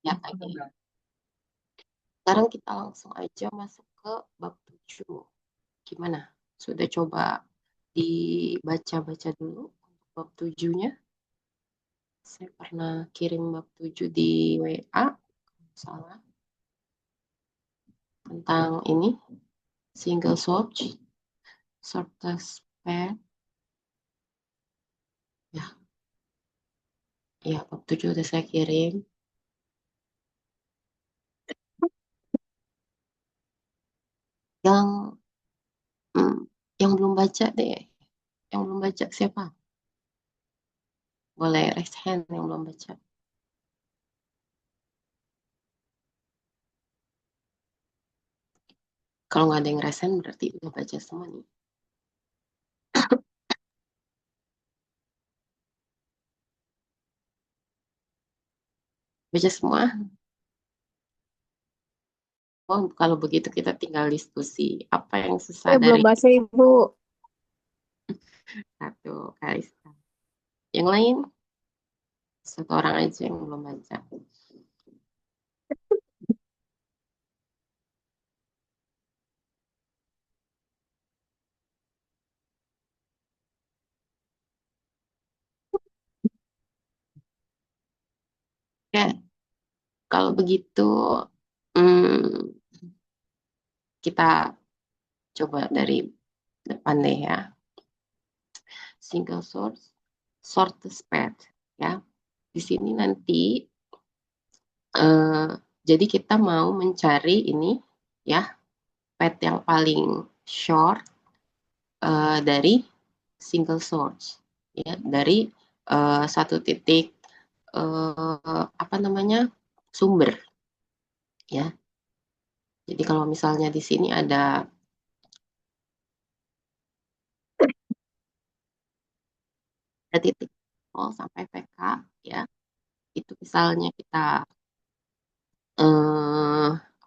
Ya, kayak sekarang kita langsung aja masuk ke bab 7. Gimana? Sudah coba dibaca-baca dulu untuk bab 7-nya? Saya pernah kirim bab 7 di WA, salah, tentang ini, single search, shortest path. Ya, bab 7 udah saya kirim. Yang hmm, yang belum baca deh. Yang belum baca siapa? Boleh raise hand yang belum baca. Kalau nggak ada yang raise hand berarti udah baca semua nih. Baca semua. Oh, kalau begitu kita tinggal diskusi. Apa yang susah Belum dari baca Ibu. satu kali? Yang lain, satu orang aja yang belum baca. Oke, kalau begitu hmm, kita coba dari depan deh ya. Single source, shortest path ya. Di sini nanti eh, jadi kita mau mencari ini ya, path yang paling short dari single source ya, dari satu titik apa namanya, sumber ya. Jadi kalau misalnya di sini ada titik 0 sampai PK ya, itu misalnya kita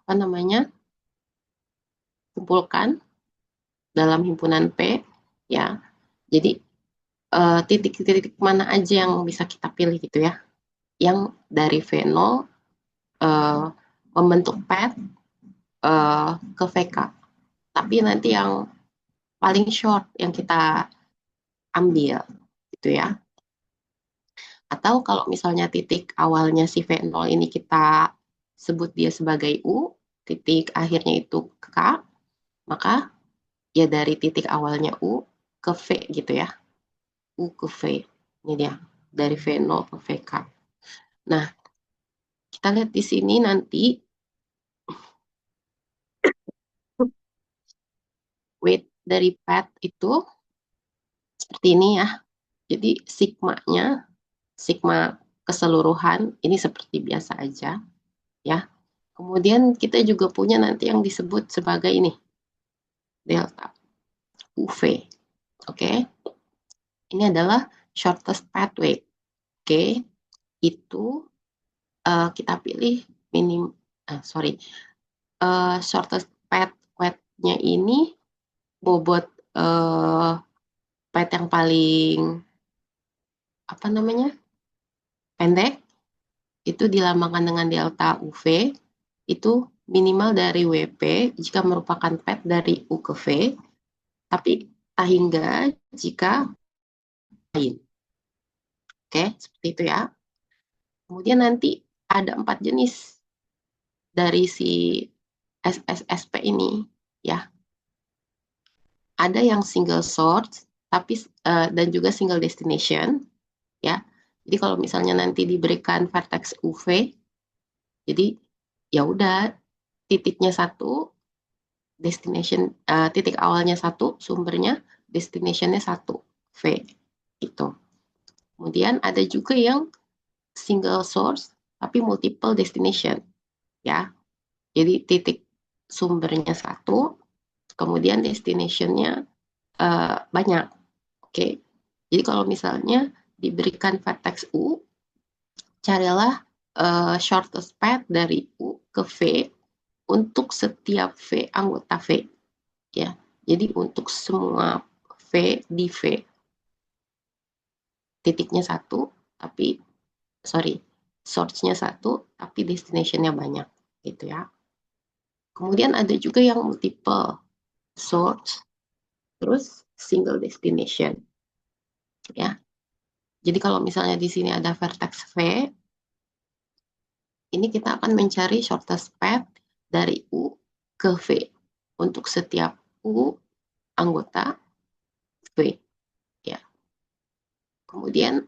apa namanya, kumpulkan dalam himpunan P ya. Jadi titik-titik mana aja yang bisa kita pilih gitu ya, yang dari V0 eh, membentuk path ke VK. Tapi nanti yang paling short yang kita ambil gitu ya. Atau kalau misalnya titik awalnya si V0 ini kita sebut dia sebagai U, titik akhirnya itu K, maka ya dari titik awalnya U ke V gitu ya. U ke V. Ini dia, dari V0 ke VK. Nah, kita lihat di sini nanti weight dari pad itu seperti ini ya. Jadi sigma-nya, sigma keseluruhan ini seperti biasa aja ya. Kemudian kita juga punya nanti yang disebut sebagai ini, delta UV. Oke. Ini adalah shortest pathway. Oke. Itu kita pilih minim sorry. Shortest pathway-nya ini bobot path yang paling apa namanya, pendek itu dilambangkan dengan delta UV, itu minimal dari WP jika merupakan path dari U ke V, tapi tak hingga jika lain. Oke, seperti itu ya. Kemudian nanti ada 4 jenis dari si SSSP ini ya. Ada yang single source tapi dan juga single destination ya. Jadi kalau misalnya nanti diberikan vertex UV, jadi ya udah titiknya satu, destination titik awalnya satu, sumbernya, destinationnya satu, V itu. Kemudian ada juga yang single source tapi multiple destination ya. Jadi titik sumbernya satu, kemudian destinationnya banyak. Oke. Jadi kalau misalnya diberikan vertex U, carilah shortest path dari U ke V untuk setiap V anggota V ya. Jadi untuk semua V di V titiknya satu, tapi sorry, source-nya satu, tapi destination-nya banyak, gitu ya. Kemudian ada juga yang multiple source, terus single destination, ya. Jadi kalau misalnya di sini ada vertex V, ini kita akan mencari shortest path dari U ke V untuk setiap U anggota V, ya. Kemudian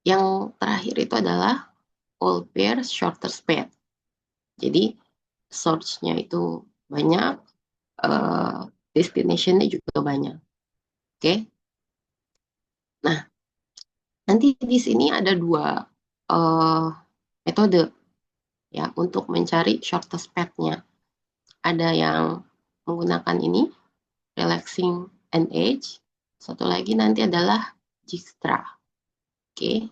yang terakhir itu adalah all pair shortest path. Jadi source-nya itu banyak, destination-nya juga banyak. Oke. Nah, nanti di sini ada dua metode ya untuk mencari shortest path-nya. Ada yang menggunakan ini, relaxing and edge. Satu lagi nanti adalah Dijkstra. Oke.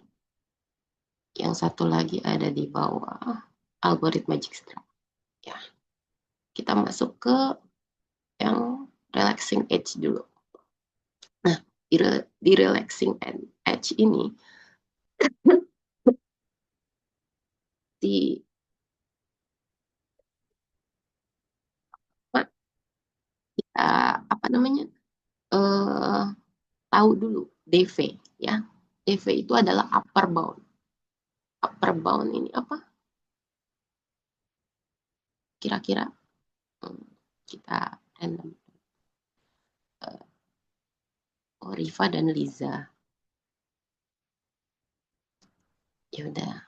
Yang satu lagi ada di bawah, algoritma Dijkstra. Ya. Kita masuk ke yang relaxing edge dulu. Nah, di relaxing edge ini, di kita apa namanya, eh, tahu dulu DV ya. DV itu adalah upper bound. Upper bound ini apa? Kira-kira kita random. Riva dan Liza. Ya udah,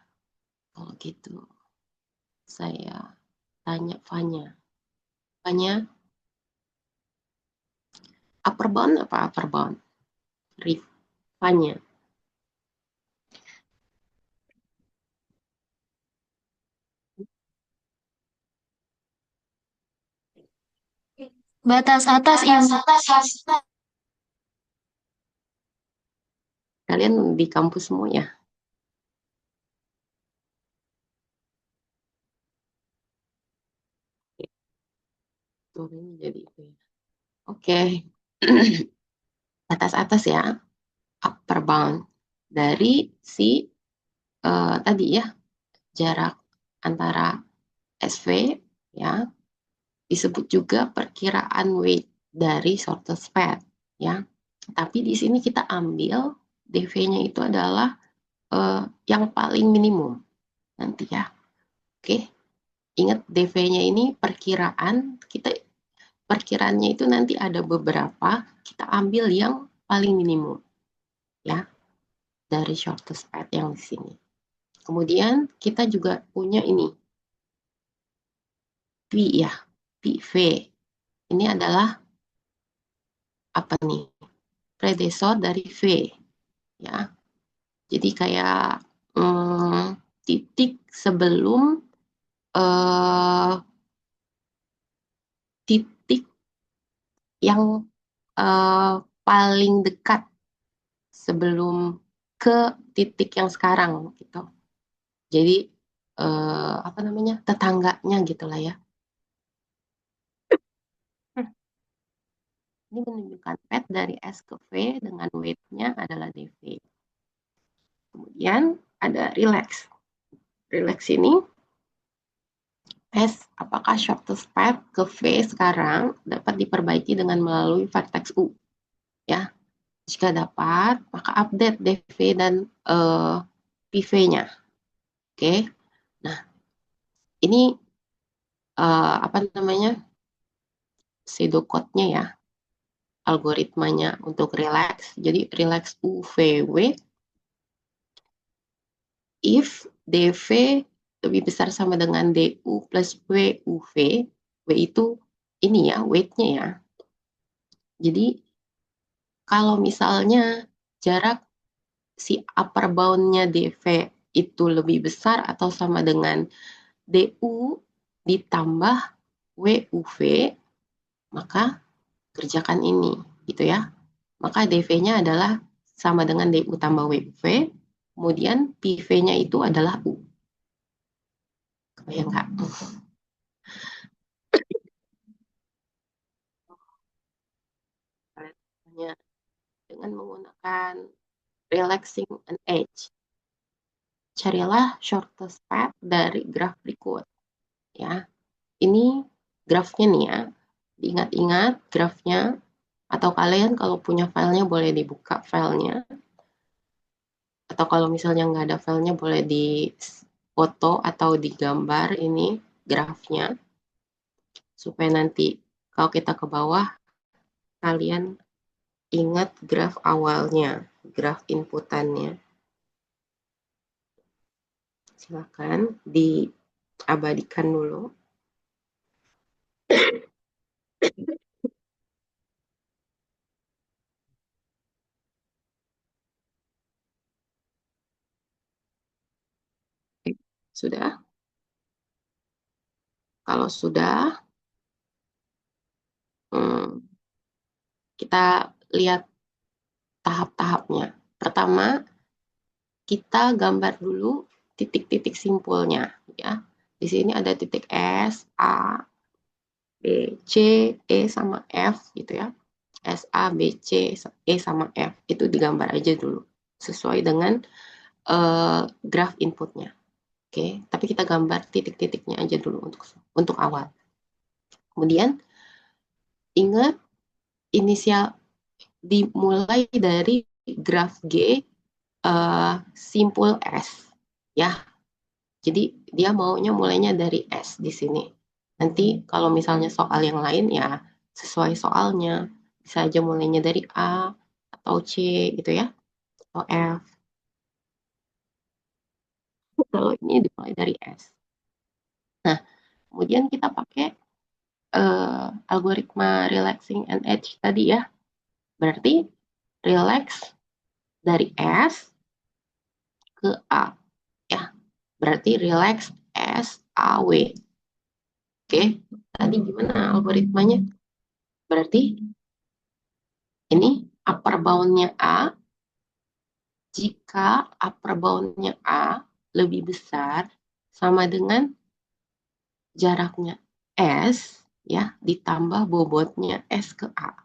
kalau gitu saya tanya Fanya. Fanya, upper bound apa upper bound? Fanya. Batas atas yang Kalian di kampus semua ya? Turunnya jadi itu ya. Oke. Atas-atas ya, upper bound dari si tadi ya, jarak antara SV ya, disebut juga perkiraan weight dari shortest path ya. Tapi di sini kita ambil DV-nya itu adalah yang paling minimum nanti ya. Oke, ingat DV-nya ini perkiraan, kita perkiraannya itu nanti ada beberapa, kita ambil yang paling minimum ya dari shortest path yang di sini. Kemudian kita juga punya ini P ya, PV. Ini adalah apa nih? Predesor dari V ya. Jadi kayak titik sebelum eh, titik yang eh, paling dekat sebelum ke titik yang sekarang gitu. Jadi apa namanya, tetangganya gitulah ya. Ini menunjukkan path dari S ke V dengan weight-nya adalah dV. Kemudian ada relax. Relax ini tes apakah shortest path ke V sekarang dapat diperbaiki dengan melalui vertex U. Ya, jika dapat, maka update dV dan PV-nya. Oke, nah ini apa namanya, pseudocode-nya ya, algoritmanya untuk relax. Jadi relax UVW if dV lebih besar sama dengan du plus wuv, w itu ini ya weight-nya ya. Jadi kalau misalnya jarak si upper bound-nya dV itu lebih besar atau sama dengan du ditambah wuv, maka kerjakan ini gitu ya. Maka dV-nya adalah sama dengan du tambah wuv, kemudian PV-nya itu adalah u. Kebayang nggak? Dengan menggunakan relaxing and edge. carilah shortest path dari graf berikut. Ya, ini grafnya nih ya. Diingat-ingat grafnya, atau kalian kalau punya filenya boleh dibuka filenya. Atau kalau misalnya nggak ada filenya boleh di foto atau digambar ini grafnya. Supaya nanti kalau kita ke bawah, kalian ingat graf awalnya, graf inputannya. Silakan diabadikan dulu. Sudah? Kalau sudah, kita lihat tahap-tahapnya. Pertama, kita gambar dulu titik-titik simpulnya, ya. Di sini ada titik S, A, B, C, E sama F gitu ya. S, A, B, C, E sama F. Itu digambar aja dulu sesuai dengan graf inputnya. Oke, tapi kita gambar titik-titiknya aja dulu untuk awal. Kemudian ingat inisial dimulai dari graf G simpul S ya. Jadi dia maunya mulainya dari S di sini. Nanti kalau misalnya soal yang lain ya sesuai soalnya. Bisa aja mulainya dari A atau C gitu ya, atau F. Kalau ini dimulai dari S. Nah, kemudian kita pakai algoritma relaxing and edge tadi ya. Berarti relax dari S ke A ya. Berarti relax S A W. Oke, tadi gimana algoritmanya? Berarti ini upper bound-nya A, jika upper bound-nya A lebih besar sama dengan jaraknya S ya ditambah bobotnya S ke A.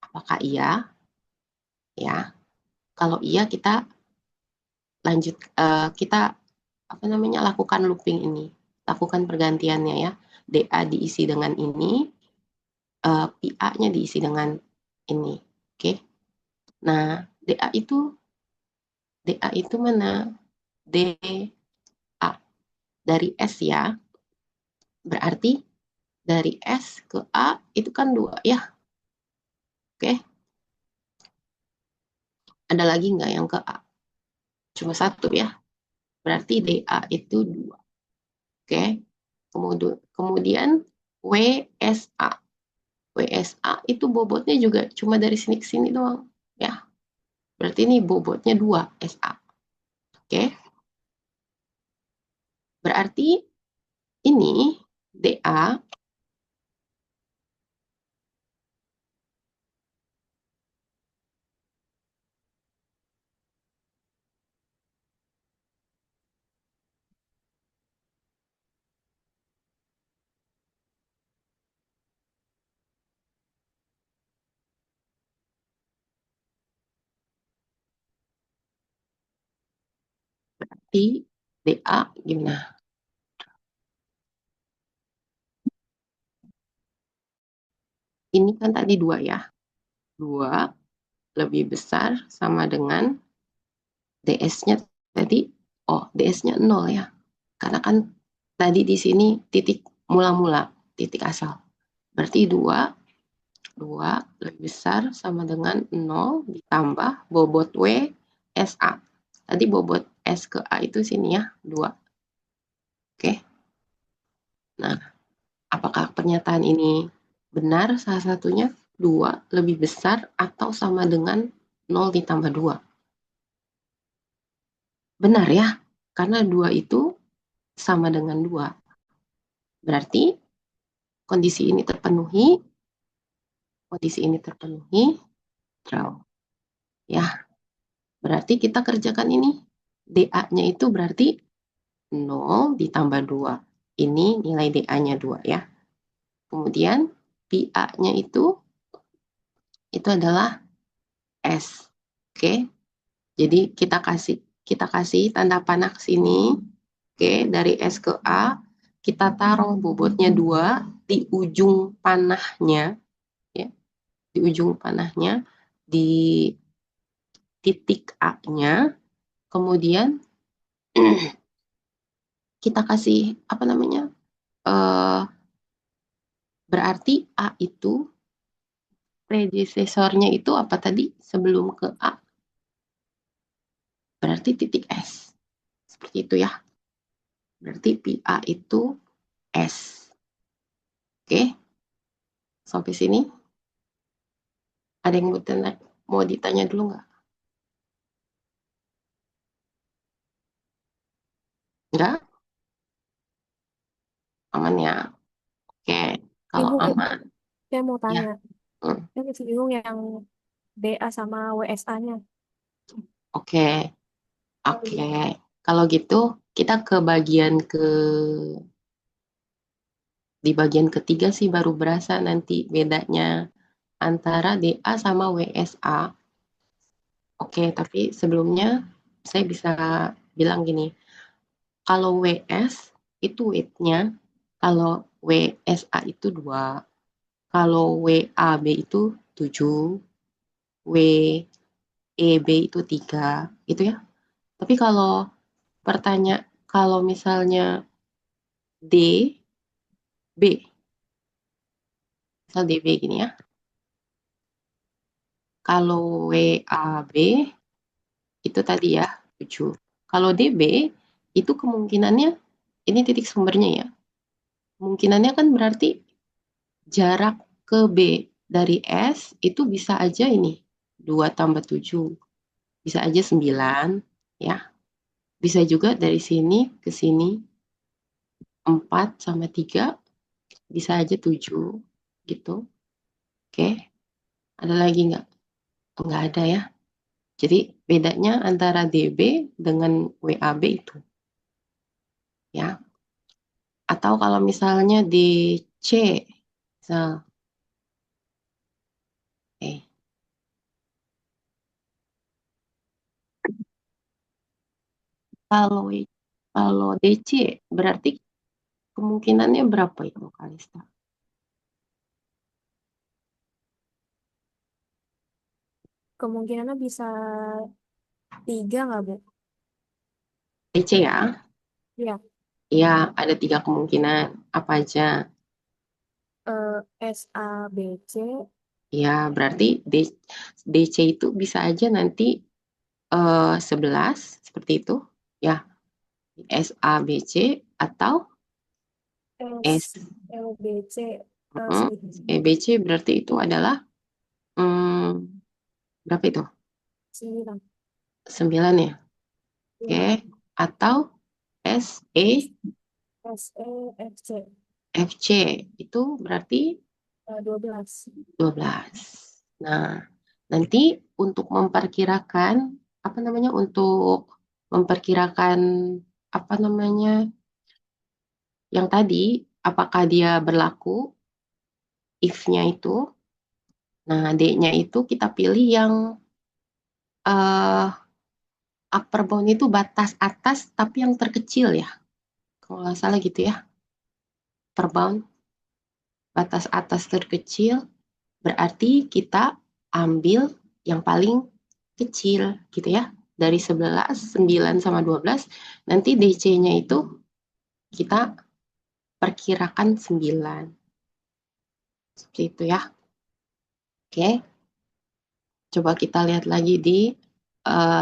Apakah iya? Ya. Kalau iya kita lanjut kita apa namanya lakukan looping ini. Lakukan pergantiannya ya. DA diisi dengan ini, PA-nya diisi dengan ini. Oke. Nah, DA itu mana? DA dari S ya. Berarti dari S ke A itu kan 2 ya. Oke. Ada lagi nggak yang ke A? Cuma 1 ya. Berarti DA itu 2. Oke. Kemudian WSA. WSA itu bobotnya juga cuma dari sini ke sini doang. Ya. Berarti ini bobotnya 2 SA. Oke. Berarti ini DA di DA gimana? Ini kan tadi 2 ya. 2 lebih besar sama dengan DS-nya tadi, DS-nya 0 ya. Karena kan tadi di sini titik mula-mula, titik asal. Berarti 2 lebih besar sama dengan 0 ditambah bobot W SA. Tadi bobot S ke A itu sini ya, 2. Oke. Nah, apakah pernyataan ini benar salah satunya? 2 lebih besar atau sama dengan 0 ditambah 2? Benar ya, karena 2 itu sama dengan 2. Berarti kondisi ini terpenuhi, draw. Ya, berarti kita kerjakan ini. DA-nya itu berarti 0 ditambah 2. Ini nilai DA-nya 2 ya. Kemudian PA-nya itu adalah S. Oke. Jadi kita kasih kita kasih tanda panah ke sini. Oke, dari S ke A, kita taruh bobotnya 2 di ujung panahnya, ya, di ujung panahnya, di titik A-nya, kemudian kita kasih apa namanya? Eh, berarti A itu predecesornya itu apa tadi sebelum ke A? Berarti titik S. Seperti itu ya. Berarti PA itu S. Oke, sampai sini ada yang mau ditanya dulu nggak? Nggak? Aman ya? Oke, kalau Ibu, aman saya mau ya. tanya. Hmm, Saya masih bingung yang DA sama WSA-nya. Oke, oke. Kalau gitu kita ke bagian di bagian ketiga sih baru berasa nanti bedanya antara DA sama WSA. Oke, tapi sebelumnya saya bisa bilang gini, kalau WS itu weight-nya, kalau WSA itu 2, kalau WAB itu 7, WEB itu 3, gitu ya. Tapi kalau misalnya D, B, misal DB gini ya, kalau WAB itu tadi ya 7. Kalau DB itu kemungkinannya, ini titik sumbernya ya, kemungkinannya kan berarti jarak ke B dari S itu bisa aja ini 2 tambah 7, bisa aja 9 ya. Bisa juga dari sini ke sini 4 sama 3 bisa aja 7 gitu. Oke, ada lagi nggak? Nggak ada ya. Jadi bedanya antara DB dengan WAB itu ya. Atau kalau misalnya DC, misal, eh, kalau kalau DC berarti kemungkinannya berapa itu Kalista? Kemungkinannya bisa 3 nggak, Bu? DC ya? Ya, Ya, ada 3 kemungkinan. Apa aja? SABC. Ya, berarti DC itu bisa aja nanti 11 seperti itu. Ya, SABC atau S SLBC, mm, EBC berarti itu adalah mm, berapa itu? 9. 9 ya. Oke, Ya, atau SEFC, SEFC itu berarti 12. 12. Nah, nanti untuk memperkirakan apa namanya? Untuk memperkirakan apa namanya? Yang tadi apakah dia berlaku if-nya itu. Nah, D-nya itu kita pilih yang eh, upper bound itu batas atas tapi yang terkecil ya. Kalau nggak salah gitu ya. Upper bound batas atas terkecil berarti kita ambil yang paling kecil gitu ya. Dari 11, 9 sama 12 nanti DC-nya itu kita perkirakan 9. Seperti itu ya. Oke, coba kita lihat lagi di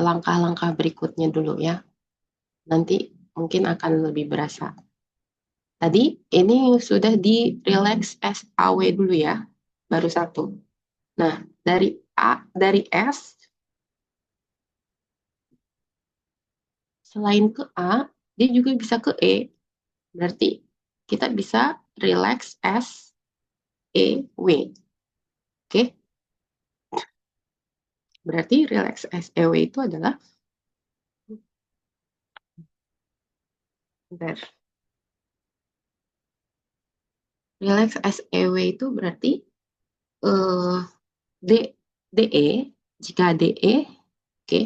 langkah-langkah berikutnya dulu ya. Nanti mungkin akan lebih berasa. Tadi ini sudah di relax SAW dulu ya, baru satu. Nah, dari S, selain ke A, dia juga bisa ke E. Berarti kita bisa relax S, E, W. Oke, berarti relax S, E, W itu adalah, bentar. Relax S, E, W itu berarti eh, D, DE, jika DE, oke,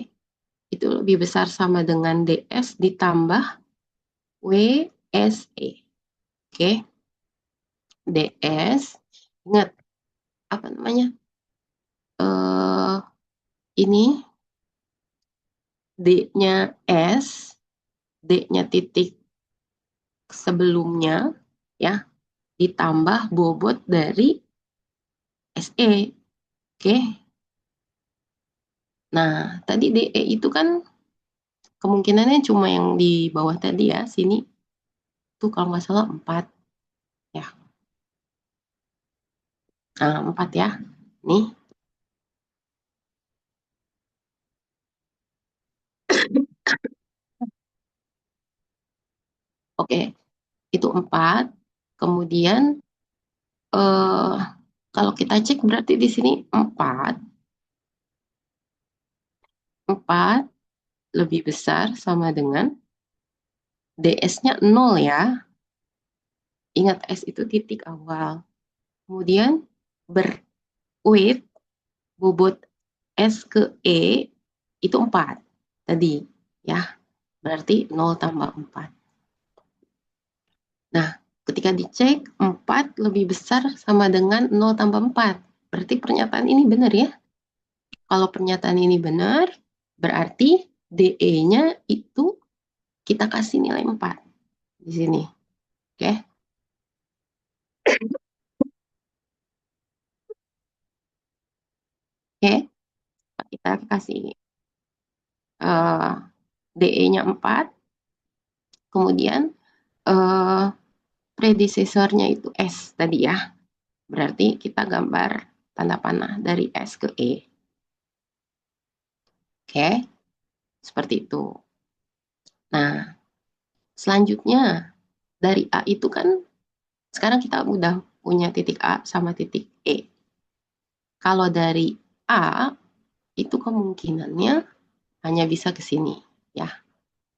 itu lebih besar sama dengan DS ditambah WSE. Oke, DS, ingat apa namanya? eh ini D-nya S, D-nya titik sebelumnya, ya, ditambah bobot dari SE. Oke. Nah, tadi DE itu kan kemungkinannya cuma yang di bawah tadi ya, sini tuh kalau nggak salah 4 ya. Nah, 4 ya. Nih, oke. Itu 4. Kemudian eh kalau kita cek berarti di sini 4 4 lebih besar sama dengan DS-nya 0 ya. Ingat S itu titik awal. Kemudian berweight bobot S ke E itu 4 tadi ya. Berarti 0 tambah 4. Nah, ketika dicek 4 lebih besar sama dengan 0 tambah 4. Berarti pernyataan ini benar ya. Kalau pernyataan ini benar, berarti DE-nya itu kita kasih nilai 4 di sini. Oke. Oke, kita kasih DE-nya 4, kemudian eh, predecesornya itu S tadi ya. Berarti kita gambar tanda panah dari S ke E. Oke, seperti itu. Nah, selanjutnya dari A itu kan sekarang kita udah punya titik A sama titik E. Kalau dari A itu kemungkinannya hanya bisa ke sini ya.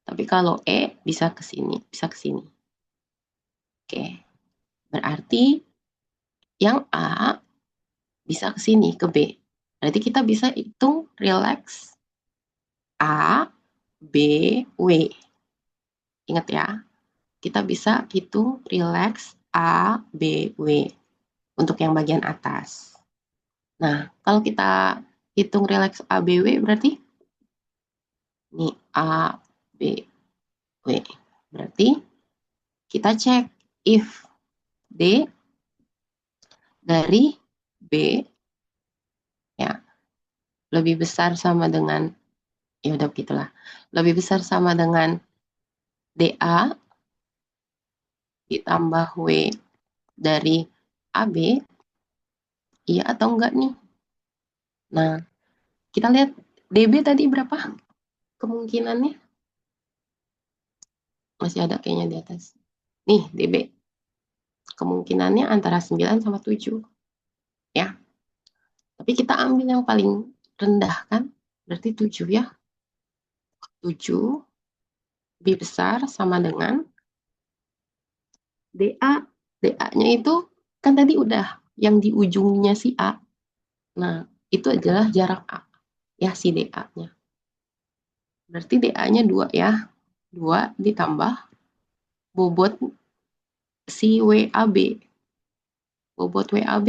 Tapi kalau E bisa ke sini, bisa ke sini. Oke, berarti yang A bisa ke sini, ke B. Berarti kita bisa hitung relax A, B, W. Ingat ya, kita bisa hitung relax A, B, W untuk yang bagian atas. Nah, kalau kita hitung relax A, B, W berarti ini A, B, W. Berarti kita cek if D dari B ya lebih besar sama dengan, ya udah begitulah, lebih besar sama dengan DA ditambah W dari AB, iya atau enggak nih? Nah, kita lihat DB tadi berapa kemungkinannya? Masih ada kayaknya di atas. Nih, DB. Kemungkinannya antara 9 sama 7. Ya. Tapi kita ambil yang paling rendah kan? Berarti 7 ya. 7 lebih besar sama dengan DA. DA-nya itu kan tadi udah yang di ujungnya si A. Nah, itu adalah jarak A. Ya, si DA-nya. Berarti DA-nya 2 ya. 2 ditambah bobot si WAB. Bobot WAB.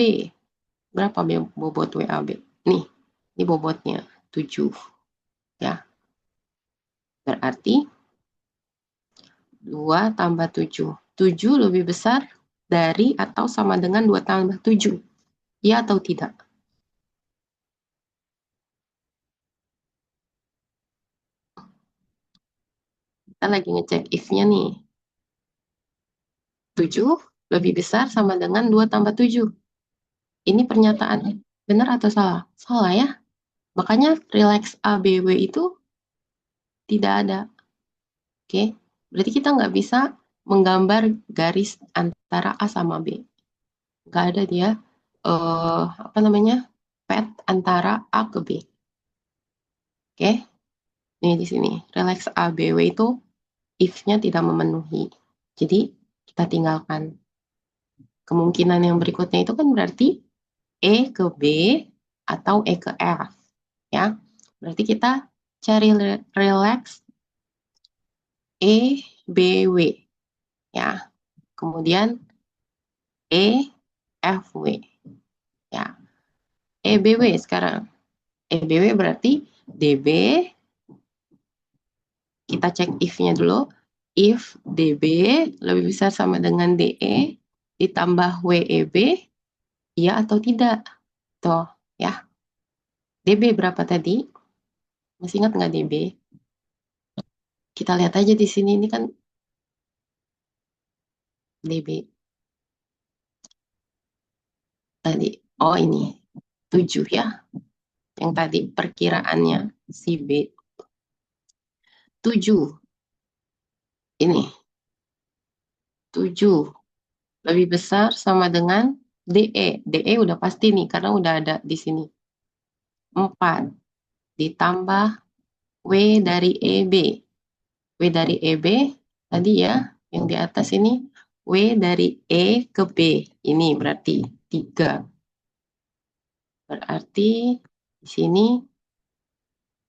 Berapa bobot WAB? Nih, ini bobotnya 7. Ya, berarti 2 tambah 7. 7 lebih besar dari atau sama dengan 2 tambah 7. Ya atau tidak? Kita lagi ngecek if-nya nih. 7 lebih besar sama dengan 2 tambah 7. Ini pernyataan benar atau salah? Salah ya. Makanya relax ABW itu tidak ada. Oke, berarti kita nggak bisa menggambar garis antara A sama B. Nggak ada dia, apa namanya, pet antara A ke B. Oke, nih di sini. Relax ABW itu if-nya tidak memenuhi. Jadi kita tinggalkan. Kemungkinan yang berikutnya itu kan berarti E ke B atau E ke F. Ya, berarti kita cari relax EBW ya. Kemudian EFW ya. EBW sekarang. EBW berarti DB, kita cek if-nya dulu. If DB lebih besar sama dengan DE ditambah WEB, iya atau tidak? Tuh, ya. DB berapa tadi? Masih ingat nggak DB? Kita lihat aja di sini, ini kan DB tadi. Oh ini, 7 ya. Yang tadi perkiraannya si B. 7. Ini, 7 lebih besar sama dengan DE. DE udah pasti nih, karena udah ada di sini. 4 ditambah W dari EB. W dari EB tadi ya, yang di atas ini. W dari E ke B. Ini berarti 3. Berarti di sini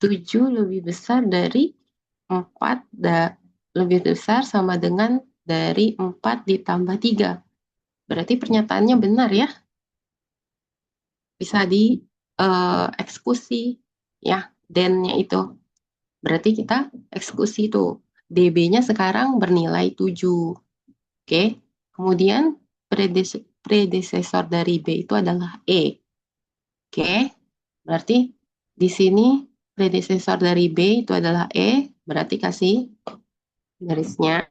7 lebih besar dari 4, lebih besar sama dengan dari 4 ditambah 3. Berarti pernyataannya benar ya. Bisa di eksekusi ya, den-nya itu. Berarti kita eksekusi itu. DB-nya sekarang bernilai 7. Oke. Kemudian predesesor dari B itu adalah E. Oke. Berarti di sini predesesor dari B itu adalah E. Berarti kasih garisnya.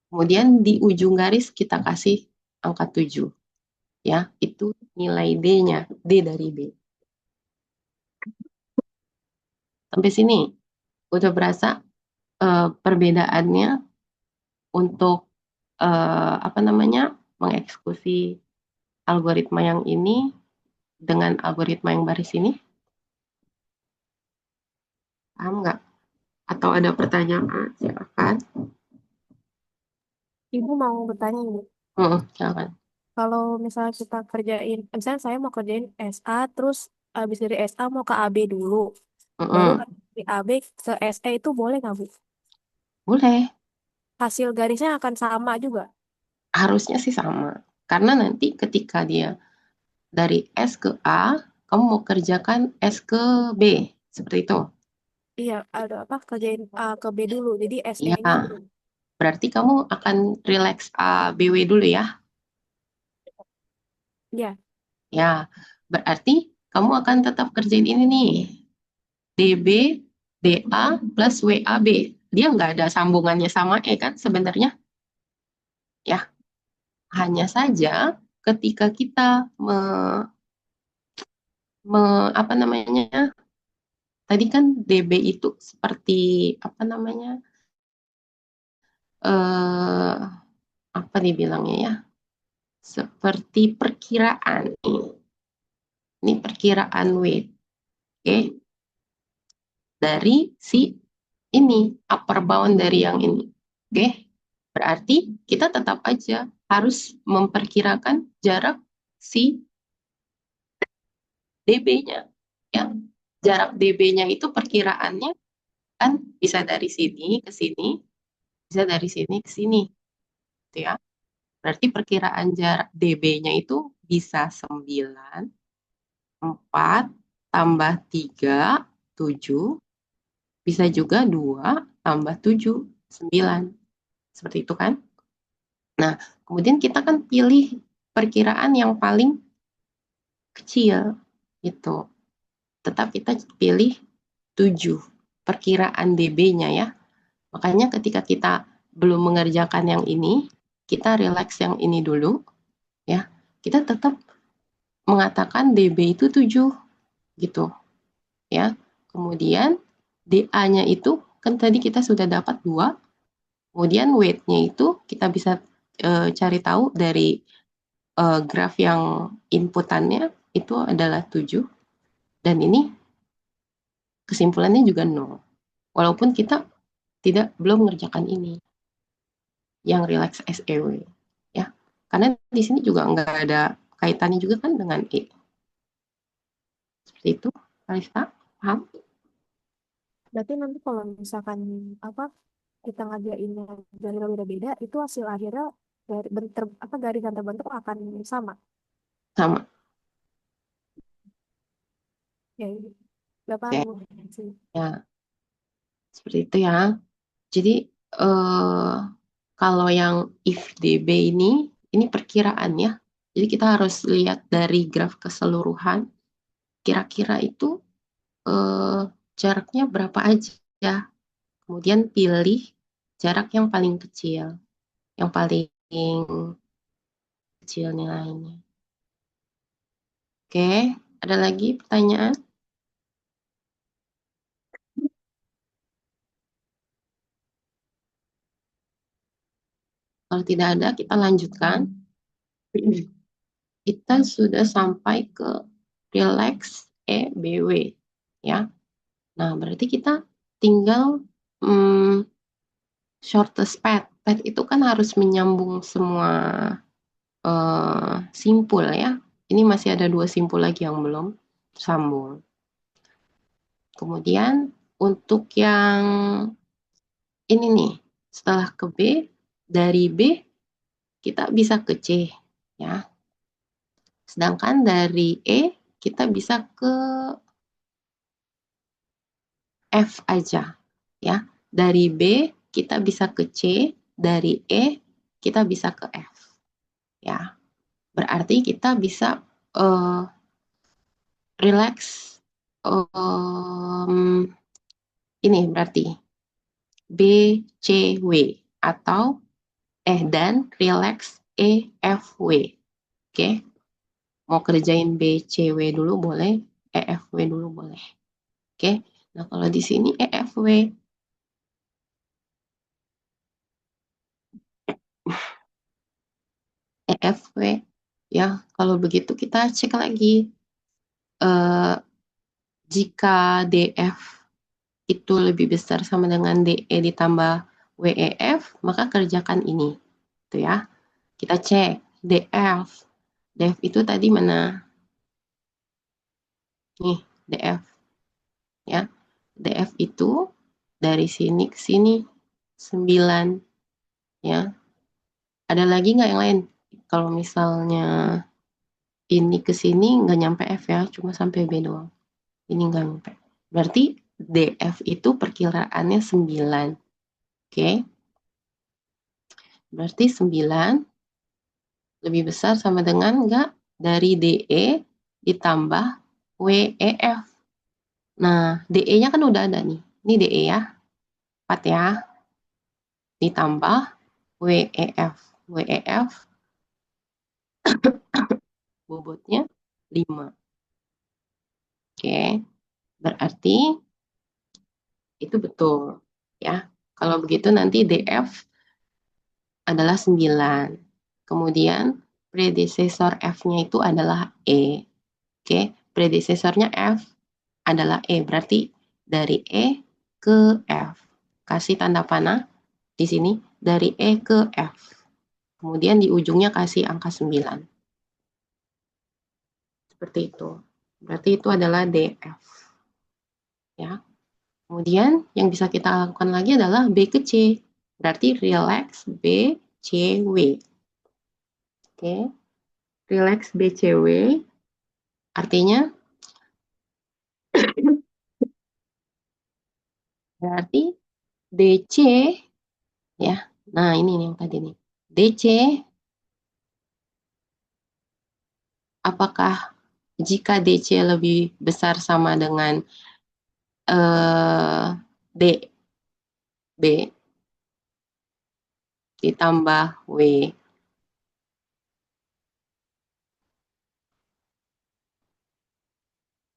Kemudian di ujung garis kita kasih angka 7. Ya, itu nilai D-nya. D dari B. Sampai sini udah berasa perbedaannya untuk apa namanya, mengeksekusi algoritma yang ini dengan algoritma yang baris ini. Paham nggak? Atau ada pertanyaan? Silakan. Ibu mau bertanya ini. Silakan. Kalau misalnya kita kerjain, misalnya saya mau kerjain SA, terus habis dari SA mau ke AB dulu. Baru dari AB ke SE itu boleh nggak, Bu? Boleh. Hasil garisnya akan sama juga. Harusnya sih sama. Karena nanti ketika dia dari S ke A, kamu mau kerjakan S ke B. Seperti itu. Iya, ada apa? Kerjain A ke B dulu. Jadi Iya. SE-nya belum. Berarti kamu akan relax A, B, W dulu ya. Iya, Ya, berarti kamu akan tetap kerjain ini nih. DB, DA plus WAB. Dia nggak ada sambungannya sama E kan sebenarnya. Ya, hanya saja ketika kita apa namanya, tadi kan DB itu seperti apa namanya, eh, apa dibilangnya ya, seperti perkiraan. Ini perkiraan weight, oke, dari si ini, upper bound dari yang ini. Oke, berarti kita tetap aja harus memperkirakan jarak si DB-nya. Ya, jarak DB-nya itu perkiraannya kan bisa dari sini ke sini, bisa dari sini ke sini, gitu ya. Berarti perkiraan jarak DB-nya itu bisa 9, 4 tambah 3, 7, bisa juga 2 tambah 7, 9. Seperti itu kan? Nah, kemudian kita kan pilih perkiraan yang paling kecil, gitu. Tetap kita pilih 7, perkiraan DB-nya ya. Makanya ketika kita belum mengerjakan yang ini, kita relax yang ini dulu, ya. Kita tetap mengatakan DB itu 7, gitu. Ya. Kemudian DA-nya itu, kan tadi kita sudah dapat 2, kemudian weight-nya itu kita bisa cari tahu dari graf yang inputannya itu adalah 7, dan ini kesimpulannya juga 0. Walaupun kita belum mengerjakan ini, yang relax SEW. Ya. Karena di sini juga nggak ada kaitannya juga kan dengan E. Seperti itu, Kalista, paham? Berarti nanti kalau misalkan apa kita ngajainnya dari berbeda-beda, itu hasil akhirnya dari apa garis yang terbentuk akan sama. Sama. Ya, nggak paham Oke. Bu. Sih. Ya, seperti itu ya. Jadi eh, kalau yang if DB ini perkiraan ya. Jadi kita harus lihat dari graf keseluruhan. Kira-kira itu eh, jaraknya berapa aja. Kemudian pilih jarak yang paling kecil, yang paling kecil nilainya. Oke, ada lagi pertanyaan? Kalau tidak ada, kita lanjutkan. Kita sudah sampai ke relax EBW ya. Nah, berarti kita tinggal hmm, shortest path. Path itu kan harus menyambung semua simpul ya. Ini masih ada 2 simpul lagi yang belum sambung. Kemudian untuk yang ini nih, setelah ke B, dari B kita bisa ke C ya. Sedangkan dari E kita bisa ke F aja ya. Dari B kita bisa ke C, dari E kita bisa ke F ya. Berarti kita bisa uh, relax ini berarti B, C, W atau dan relax E, F, W. Oke, mau kerjain B, C, W dulu boleh, E, F, W dulu boleh. Oke, nah kalau di sini E, F, W, E, F, W, ya kalau begitu kita cek lagi eh, jika DF itu lebih besar sama dengan DE ditambah WEF, maka kerjakan ini. Tuh ya. Kita cek DF. DF itu tadi mana? Nih, DF ya. DF itu dari sini ke sini 9 ya. Ada lagi nggak yang lain? Kalau misalnya ini ke sini nggak nyampe F ya, cuma sampai B doang. Ini nggak nyampe. Berarti DF itu perkiraannya 9. Oke, berarti 9 lebih besar sama dengan nggak dari DE ditambah WEF. Nah, DE-nya kan udah ada nih. Ini DE ya, 4 ya, ditambah WEF. WEF bobotnya 5. Oke, berarti itu betul ya. Kalau begitu nanti DF adalah 9. Kemudian predesesor F-nya itu adalah E. Oke, predecesornya F adalah E. Berarti dari E ke F. Kasih tanda panah di sini dari E ke F. Kemudian di ujungnya kasih angka 9. Seperti itu. Berarti itu adalah DF. Ya. Kemudian yang bisa kita lakukan lagi adalah B ke C. Berarti relax B, C, W. Oke. Relax B, C, W. Artinya berarti DC ya. Nah, ini nih yang tadi nih. DC apakah jika DC lebih besar sama dengan DB ditambah W,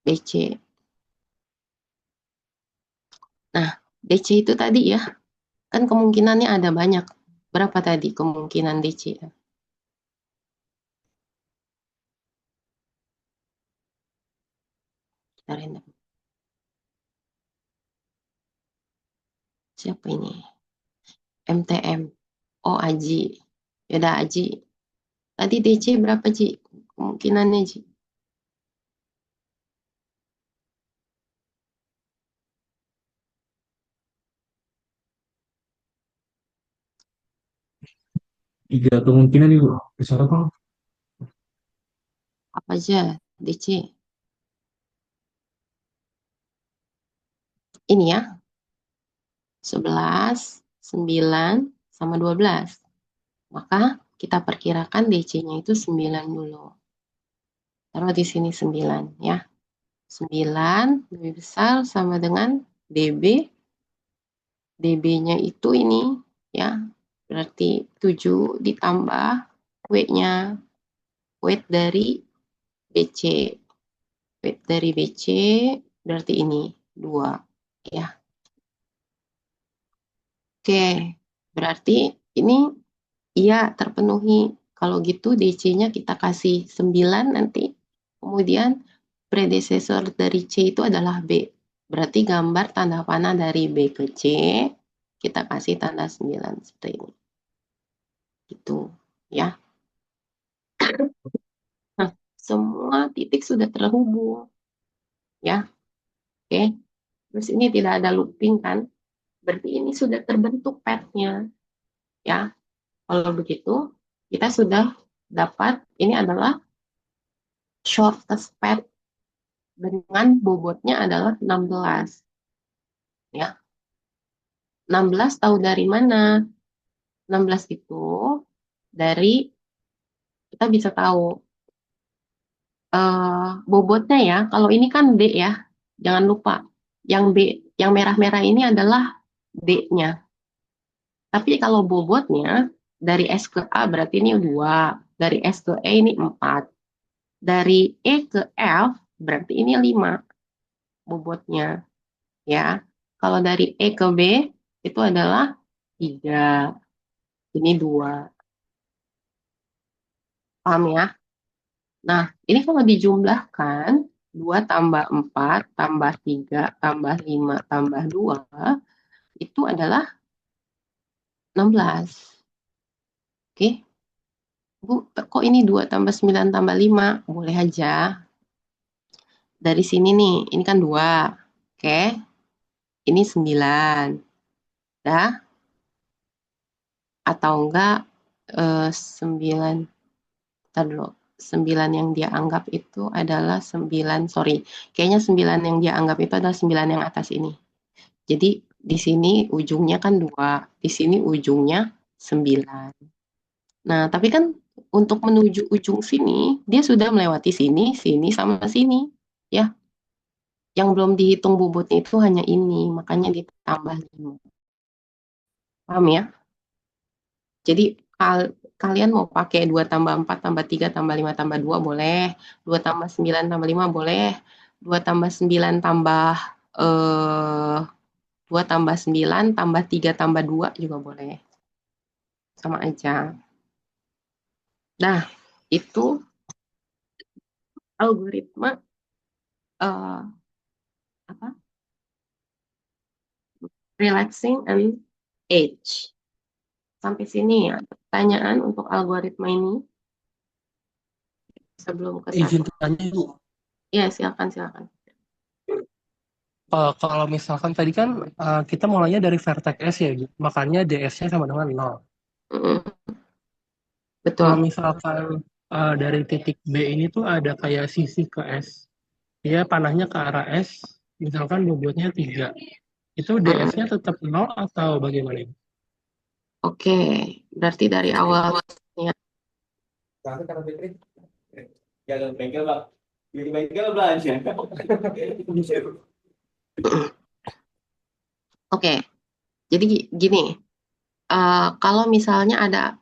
BC. Nah, DC itu tadi ya, kan kemungkinannya ada banyak. Berapa tadi kemungkinan DC? Kita random. Siapa ini? MTM. Oh, Aji. Yaudah, Aji. Tadi DC berapa, Ji? Kemungkinannya, Ji? Tiga kemungkinan Ibu. Besar apa? Apa aja DC? Ini ya, 11, 9, sama 12. Maka kita perkirakan DC-nya itu 9 dulu. Taruh di sini 9 ya. 9 lebih besar sama dengan DB. DB-nya itu ini ya. Berarti 7 ditambah W-nya. Weight dari BC. Weight dari BC berarti ini 2 ya. Oke, berarti ini iya terpenuhi. Kalau gitu DC-nya kita kasih 9 nanti. Kemudian predecessor dari C itu adalah B. Berarti gambar tanda panah dari B ke C, kita kasih tanda 9 seperti ini. Gitu ya. Nah, semua titik sudah terhubung ya. Oke. Terus ini tidak ada looping kan? Berarti ini sudah terbentuk path-nya ya. Kalau begitu, kita sudah dapat ini adalah shortest path dengan bobotnya adalah 16 ya. 16 tahu dari mana? 16 itu dari kita bisa tahu bobotnya ya. Kalau ini kan D ya. Jangan lupa yang B yang merah-merah ini adalah D-nya. Tapi kalau bobotnya dari S ke A berarti ini 2, dari S ke E ini 4, dari E ke F berarti ini 5 bobotnya ya. Kalau dari E ke B itu adalah 3, ini 2. Paham ya? Nah, ini kalau dijumlahkan 2 tambah 4 tambah 3 tambah 5 tambah 2 itu adalah 16. Oke, Bu, kok ini 2 tambah 9 tambah 5? Boleh aja. Dari sini nih, ini kan 2. Oke, ini 9. Dah? Atau enggak 9. Ntar dulu. 9 yang dia anggap itu adalah 9, sorry. Kayaknya 9 yang dia anggap itu adalah 9 yang atas ini. Jadi di sini ujungnya kan 2, di sini ujungnya 9. Nah, tapi kan untuk menuju ujung sini, dia sudah melewati sini, sini, sama sini. Ya, yang belum dihitung bobotnya itu hanya ini, makanya ditambah 5. Paham ya? Jadi kalian mau pakai 2 tambah 4 tambah 3 tambah 5 tambah 2 boleh, 2 tambah 9 tambah 5 boleh, 2 tambah 9 tambah 2 tambah 9 tambah 3 tambah 2 juga boleh. Sama aja. Nah, itu algoritma eh, apa? Relaxing and age. Sampai sini ya. Pertanyaan untuk algoritma ini sebelum ke Izin satu. tanya Ibu. Ya, silakan silakan. Kalau misalkan tadi kan kita mulainya dari vertex S ya, Ibu. Makanya DS-nya sama dengan 0. Mm-mm, Kalau betul. misalkan dari titik B ini tuh ada kayak sisi ke S. Dia panahnya ke arah S, misalkan bobotnya 3. Itu DS-nya Mm-mm. tetap 0 atau bagaimana, Ibu? Oke, berarti dari awal ya. Jangan bengkel bang, di bengkel belanja. Oke, jadi gini, kalau misalnya ada,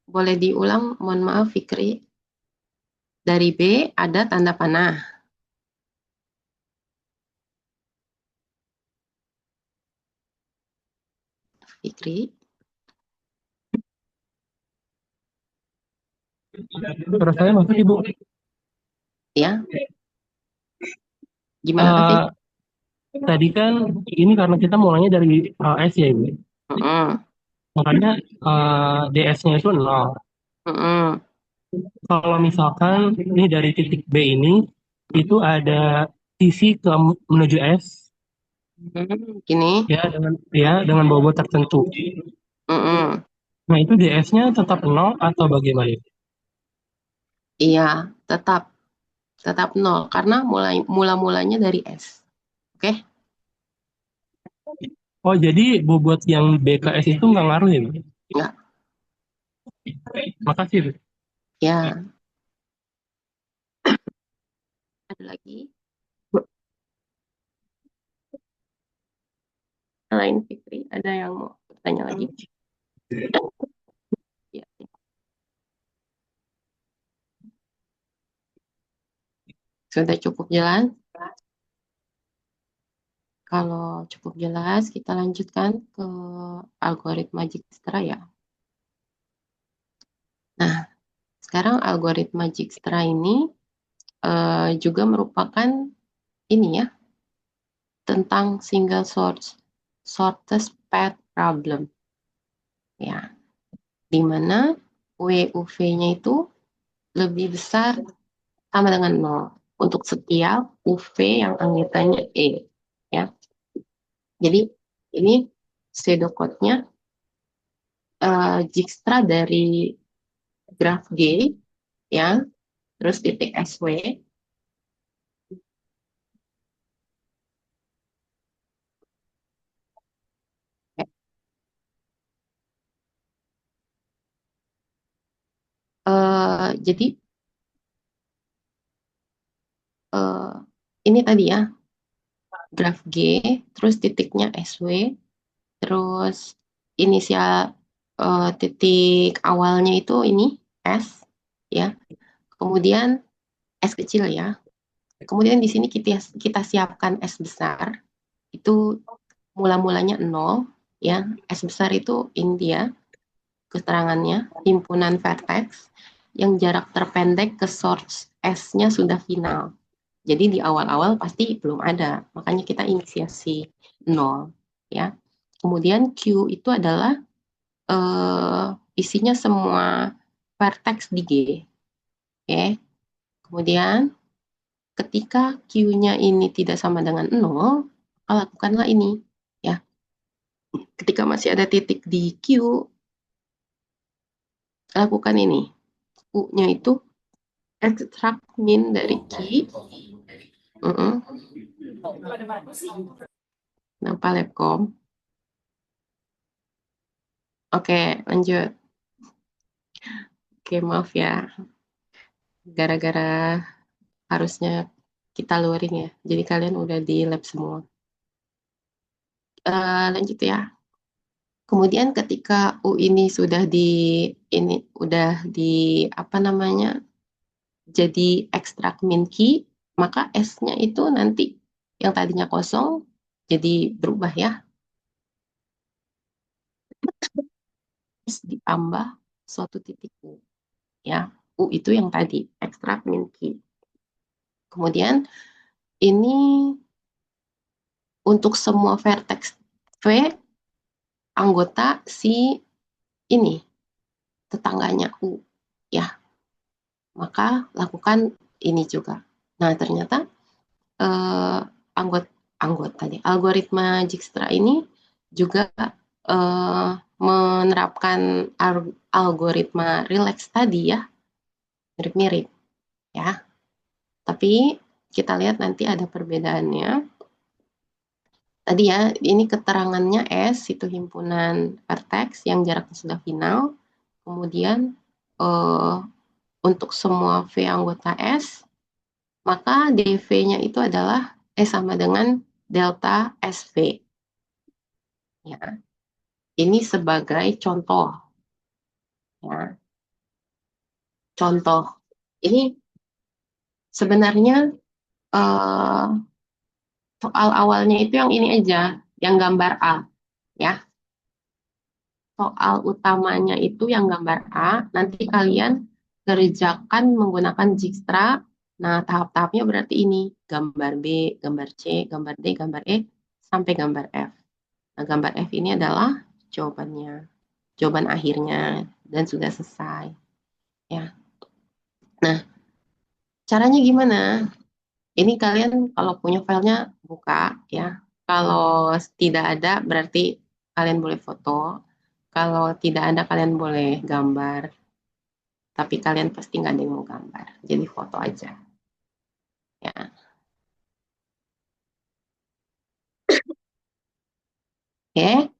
boleh diulang, mohon maaf Fikri, dari B ada tanda panah, Fikri, Terus saya maksud Ibu, ya, gimana Fik? eh, tadi kan ini karena kita mulainya dari S ya Ibu. Mm-mm, Makanya DS-nya itu 0. mm-mm, Kalau misalkan ini dari titik B ini, itu ada sisi ke menuju S gini, ya dengan bobot tertentu. mm-mm. Nah, itu DS-nya tetap nol atau bagaimana? Iya, tetap tetap nol karena mula-mulanya dari S. Oke? Oh, jadi bobot yang BKS itu nggak ngaruh ya? Bu? Enggak. Makasih. Bu. Ya, ada lagi. Selain Fikri, ada yang mau bertanya lagi? Ya. Sudah cukup jelas? Kalau cukup jelas, kita lanjutkan ke algoritma Dijkstra ya. Nah, sekarang algoritma Dijkstra ini juga merupakan ini ya, tentang single source shortest path problem. Ya, di mana WUV-nya itu lebih besar sama dengan nol untuk setiap UV yang anggotanya E. Ya, jadi ini pseudocode-nya Dijkstra dari graf G ya, terus titik SW. Jadi eh, ini tadi ya graf G, terus titiknya SW, terus inisial titik awalnya itu ini S ya, kemudian S kecil ya. Kemudian di sini kita siapkan S besar, itu mula-mulanya 0 ya. S besar itu ini dia keterangannya, himpunan vertex yang jarak terpendek ke source S-nya sudah final. Jadi di awal-awal pasti belum ada, makanya kita inisiasi 0 ya. Kemudian Q itu adalah eh, isinya semua vertex di G. Oke. Kemudian ketika Q-nya ini tidak sama dengan 0, maka lakukanlah ini ya. Ketika masih ada titik di Q, lakukan ini. U-nya itu extract min dari Q. Nampak Labcom. Oke, lanjut. Oke, maaf ya. Gara-gara harusnya kita luring ya. Jadi kalian udah di lab semua. Lanjut ya. Kemudian ketika U ini sudah ini udah di apa namanya? Jadi ekstrak min key, maka S-nya itu nanti yang tadinya kosong jadi berubah ya. S ditambah suatu titik U ya. U itu yang tadi ekstrak min key. Kemudian ini untuk semua vertex V anggota si ini tetangganya U ya, maka lakukan ini juga. Nah, ternyata eh, anggota deh algoritma Dijkstra ini juga eh, menerapkan algoritma relax tadi ya, mirip-mirip ya. Tapi kita lihat nanti ada perbedaannya. Tadi ya, ini keterangannya S, itu himpunan vertex yang jaraknya sudah final. Kemudian eh, untuk semua V anggota S, maka dV-nya itu adalah S sama dengan delta SV. Ya, ini sebagai contoh. Ya, contoh. Ini sebenarnya eh, soal awalnya itu yang ini aja, yang gambar A. Ya, soal utamanya itu yang gambar A, nanti kalian kerjakan menggunakan Dijkstra. Nah, tahap-tahapnya berarti ini, gambar B, gambar C, gambar D, gambar E, sampai gambar F. Nah, gambar F ini adalah jawabannya, jawaban akhirnya, dan sudah selesai. Ya. Nah, caranya gimana? Ini kalian kalau punya filenya buka ya. Kalau tidak ada berarti kalian boleh foto. Kalau tidak ada kalian boleh gambar. Tapi kalian pasti nggak ada yang mau gambar. Jadi foto aja. Ya. Oke,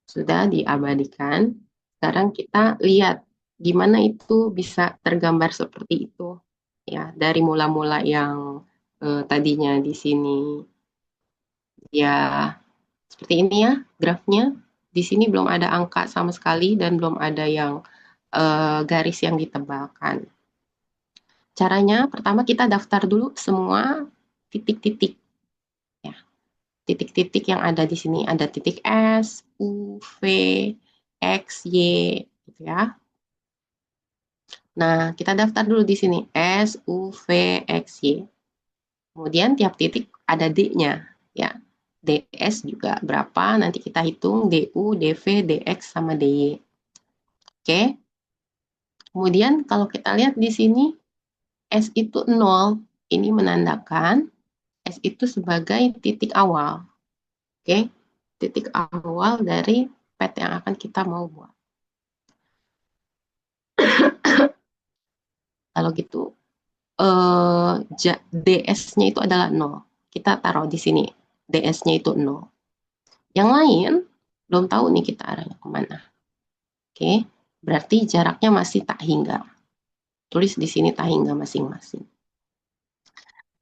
sudah diabadikan. Sekarang kita lihat gimana itu bisa tergambar seperti itu. Ya, dari mula-mula yang tadinya di sini ya seperti ini ya grafnya. Di sini belum ada angka sama sekali dan belum ada yang garis yang ditebalkan. Caranya pertama kita daftar dulu semua titik-titik ya. Titik-titik yang ada di sini ada titik S, U, V, X, Y gitu ya. Nah, kita daftar dulu di sini S, U, V, X, Y. Kemudian tiap titik ada D-nya ya. DS juga berapa nanti kita hitung DU, DV, DX sama DY. Oke. Kemudian kalau kita lihat di sini S itu 0, ini menandakan S itu sebagai titik awal. Oke. Titik awal dari pet yang akan kita mau buat. Kalau gitu DS-nya itu adalah 0. Kita taruh di sini. DS-nya itu 0. Yang lain belum tahu nih kita arahnya kemana. Oke, berarti jaraknya masih tak hingga. Tulis di sini tak hingga masing-masing.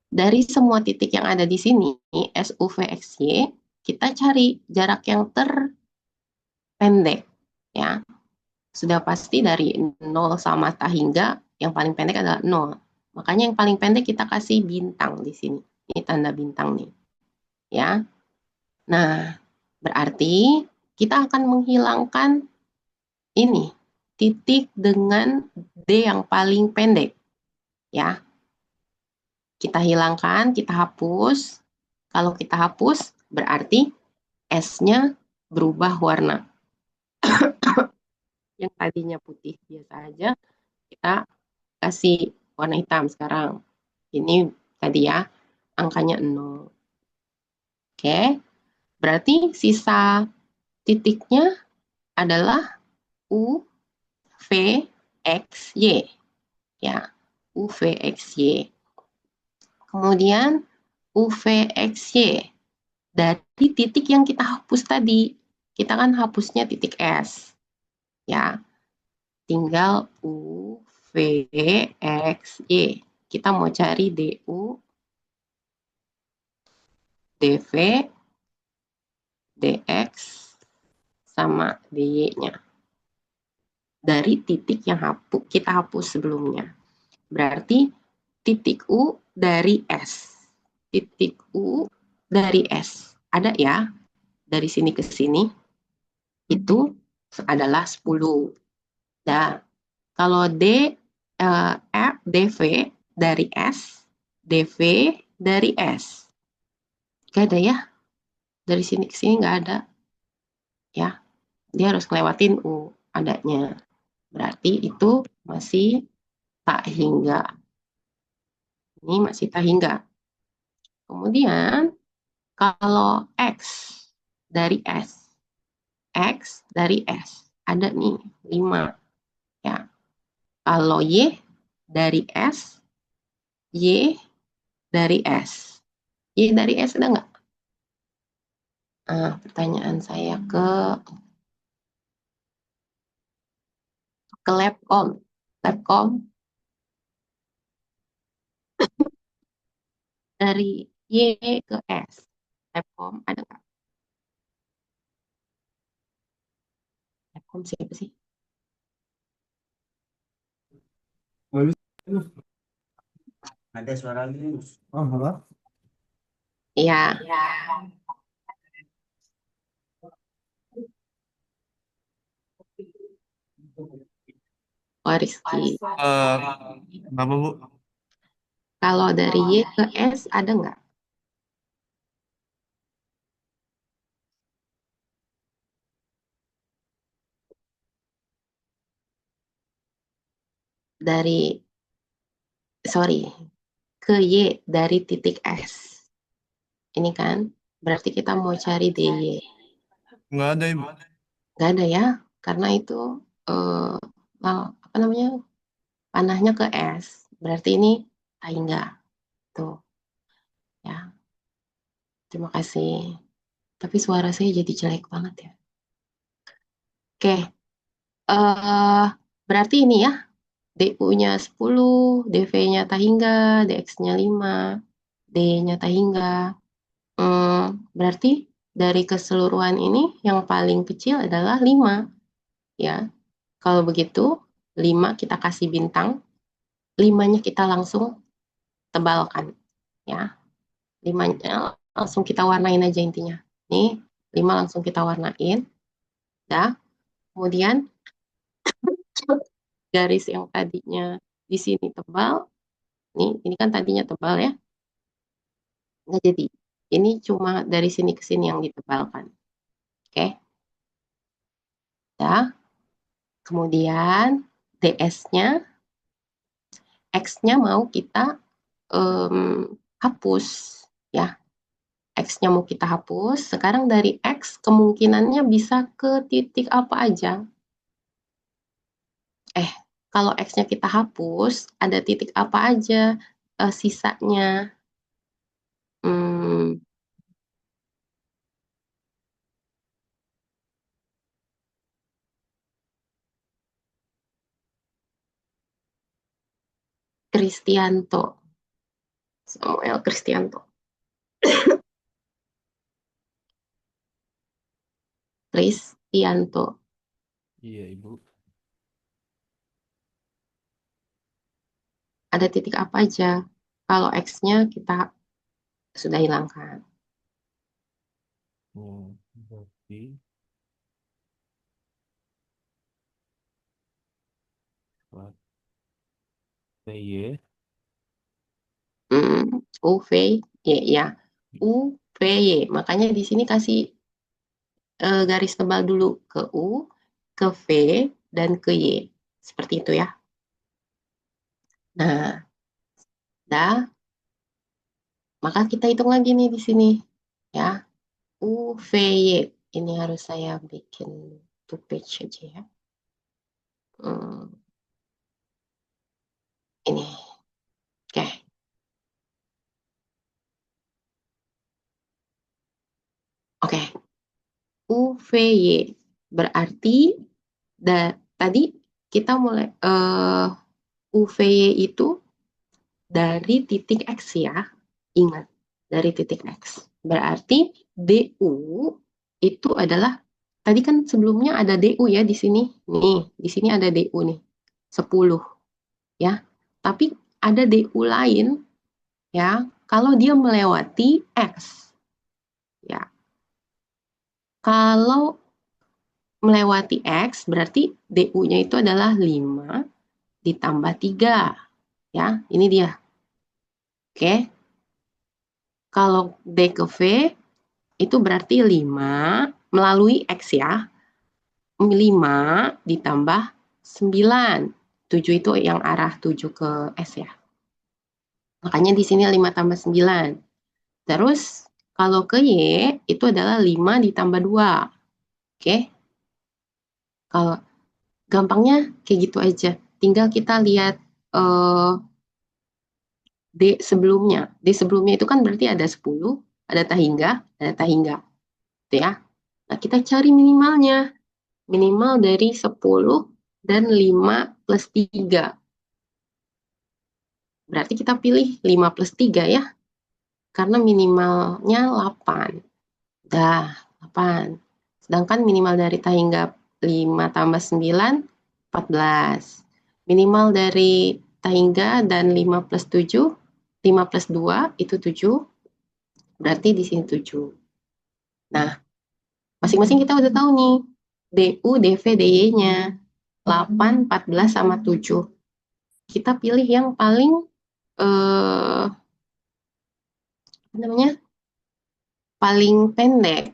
Dari semua titik yang ada di sini, S, U, V, X, Y, kita cari jarak yang terpendek. Ya, sudah pasti dari 0 sama tak hingga, yang paling pendek adalah 0. Makanya yang paling pendek kita kasih bintang di sini. Ini tanda bintang nih. Ya. Nah, berarti kita akan menghilangkan ini titik dengan D yang paling pendek. Ya. Kita hilangkan, kita hapus. Kalau kita hapus, berarti S-nya berubah warna. Yang tadinya putih biasa aja, kita kasih warna hitam sekarang. Ini tadi ya, angkanya 0. Oke, berarti sisa titiknya adalah U, V, X, Y. Ya, U, V, X, Y. Kemudian U, V, X, Y. Dari titik yang kita hapus tadi, kita kan hapusnya titik S. Ya, tinggal U, V, X, Y. Kita mau cari DU, DV, DX, sama DY-nya. Dari titik yang kita hapus sebelumnya. Berarti titik U dari S. Titik U dari S. Ada ya, dari sini ke sini, itu adalah 10. Nah, kalau DV dari S, DV dari S. Gak ada ya, dari sini ke sini nggak ada. Ya, dia harus ngelewatin U adanya. Berarti itu masih tak hingga. Ini masih tak hingga. Kemudian kalau X dari S. X dari S. Ada nih 5. Ya. Kalau Y dari S. Y dari S. Y dari S ada nggak? Pertanyaan saya ke Labcom. Labcom dari Y ke S. Labcom ada nggak? Labcom siapa sih? Ada suaranya. Oh, halo. Iya. Oh, Rizky. Apa, Bu? Kalau dari Y ke S ada nggak? Sorry, ke Y dari titik S. Ini kan, berarti kita mau cari DY. Nggak ada, Ibu. Nggak ada ya? karena itu apa namanya, panahnya ke S, berarti ini tahingga tuh ya. Terima kasih. Tapi suara saya jadi jelek banget ya. Oke, berarti ini ya, DU-nya 10, DV-nya tahingga, DX-nya 5, D-nya tahingga. Berarti dari keseluruhan ini yang paling kecil adalah 5 ya. Kalau begitu 5 kita kasih bintang, 5-nya kita langsung tebalkan ya. 5-nya langsung kita warnain aja intinya. Nih, 5 langsung kita warnain. Ya. Kemudian garis yang tadinya di sini tebal, ini kan tadinya tebal ya. Nggak jadi. Ini cuma dari sini ke sini yang ditebalkan. Oke. Ya. Kemudian DS-nya, X-nya mau kita hapus ya. X-nya mau kita hapus. Sekarang dari X kemungkinannya bisa ke titik apa aja. Kalau X-nya kita hapus, ada titik apa aja sisanya? Kristianto. Samuel Kristianto. Kristianto. Iya, Ibu. Ada titik apa aja? Kalau X-nya kita sudah hilangkan. Berarti PY. UV, ya. UVY. Makanya di sini kasih garis tebal dulu ke U, ke V, dan ke Y. Seperti itu ya. Nah, dah. Maka kita hitung lagi nih di sini. Ya. UVY. Ini harus saya bikin 2 page aja ya. Ini. Oke. Oke. UVY. Berarti tadi kita mulai UVY itu dari titik X ya. Ingat, dari titik X. Berarti DU itu adalah, tadi kan sebelumnya ada DU ya di sini. Nih, di sini ada DU nih. 10 ya. Tapi ada DU lain ya, kalau dia melewati X. Ya. Kalau melewati X berarti DU-nya itu adalah 5 ditambah 3. Ya, ini dia. Oke. Kalau D ke V itu berarti 5 melalui X ya. 5 ditambah 9. 7 itu yang arah 7 ke S ya. Makanya di sini 5 tambah 9. Terus kalau ke Y itu adalah 5 ditambah 2. Oke. Kalau gampangnya kayak gitu aja. Tinggal kita lihat D sebelumnya. D sebelumnya itu kan berarti ada 10, ada tahingga, gitu ya. Nah, kita cari minimalnya. Minimal dari 10 dan 5 plus 3. Berarti kita pilih 5 plus 3 ya. Karena minimalnya 8. Dah, 8. Sedangkan minimal dari tahingga 5 tambah 9, 14. Minimal dari tahingga dan 5 plus 7, 5 plus 2 itu 7. Berarti di sini 7. Nah, masing-masing kita udah tahu nih. DU, DV, DY-nya. 8, 14, sama 7. Kita pilih yang paling paling pendek.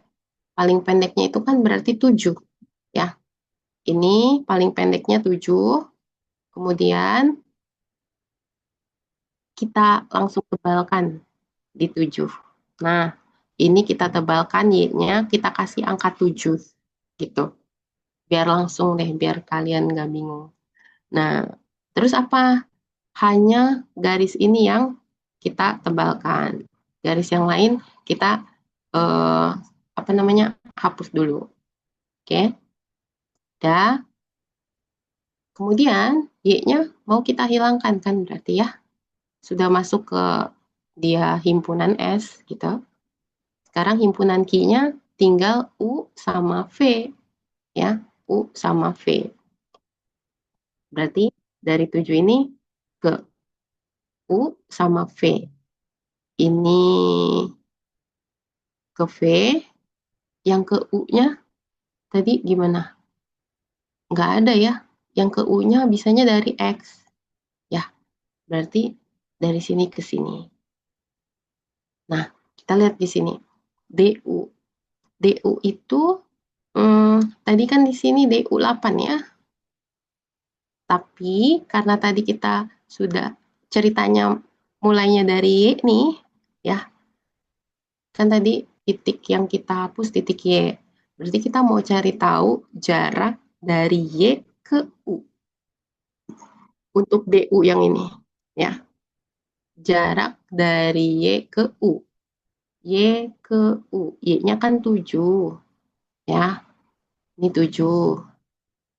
Paling pendeknya itu kan berarti 7. Ya. Ini paling pendeknya 7. Kemudian kita langsung tebalkan di 7. Nah, ini kita tebalkan Y-nya, kita kasih angka 7. Gitu. Biar langsung deh, biar kalian nggak bingung. Nah, terus apa? Hanya garis ini yang kita tebalkan. Garis yang lain kita apa namanya, hapus dulu. Oke, dah. Kemudian Y-nya mau kita hilangkan kan berarti ya. Sudah masuk ke dia himpunan S gitu. Sekarang himpunan Q-nya tinggal U sama V ya. U sama V. Berarti dari 7 ini ke U sama V. Ini ke V, yang ke U-nya tadi gimana? Nggak ada ya. Yang ke U-nya bisanya dari X. Ya, berarti dari sini ke sini. Nah, kita lihat di sini. DU. DU itu, tadi kan di sini DU 8 ya. Tapi karena tadi kita sudah ceritanya mulainya dari Y nih, ya. Kan tadi titik yang kita hapus titik Y. Berarti kita mau cari tahu jarak dari Y ke U. Untuk DU yang ini, ya. Jarak dari Y ke U. Y ke U. Y-nya kan 7. Ya, ini 7.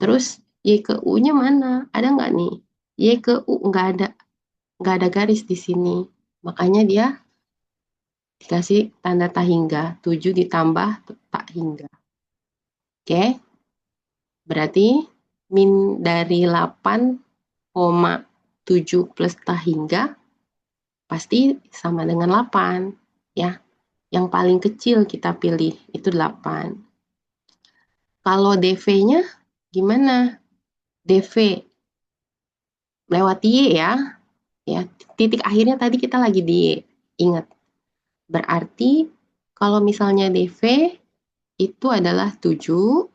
Terus Y ke U-nya mana? Ada nggak nih? Y ke U nggak ada. Nggak ada garis di sini. Makanya dia dikasih tanda tak hingga. 7 ditambah tak hingga. Oke. Berarti min dari 8,7 plus tak hingga pasti sama dengan 8. Ya. Yang paling kecil kita pilih itu 8. Kalau DV-nya gimana? DV lewat Y ya. Ya, titik akhirnya tadi kita lagi di Y. Ingat. Berarti kalau misalnya DV itu adalah 7,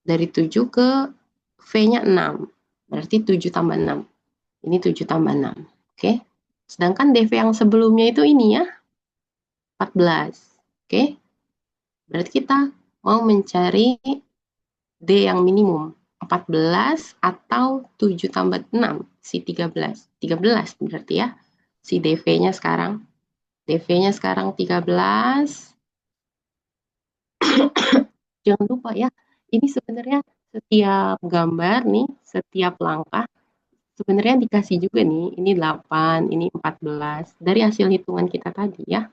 dari 7 ke V-nya 6. Berarti 7 tambah 6. Ini 7 tambah 6. Oke. Sedangkan DV yang sebelumnya itu ini ya, 14. Oke. Berarti kita mau mencari D yang minimum. 14 atau 7 tambah 6, si 13. 13 berarti ya. Si DV-nya sekarang. DV-nya sekarang 13. Jangan lupa ya, ini sebenarnya setiap gambar nih, setiap langkah, sebenarnya dikasih juga nih, ini 8, ini 14, dari hasil hitungan kita tadi ya.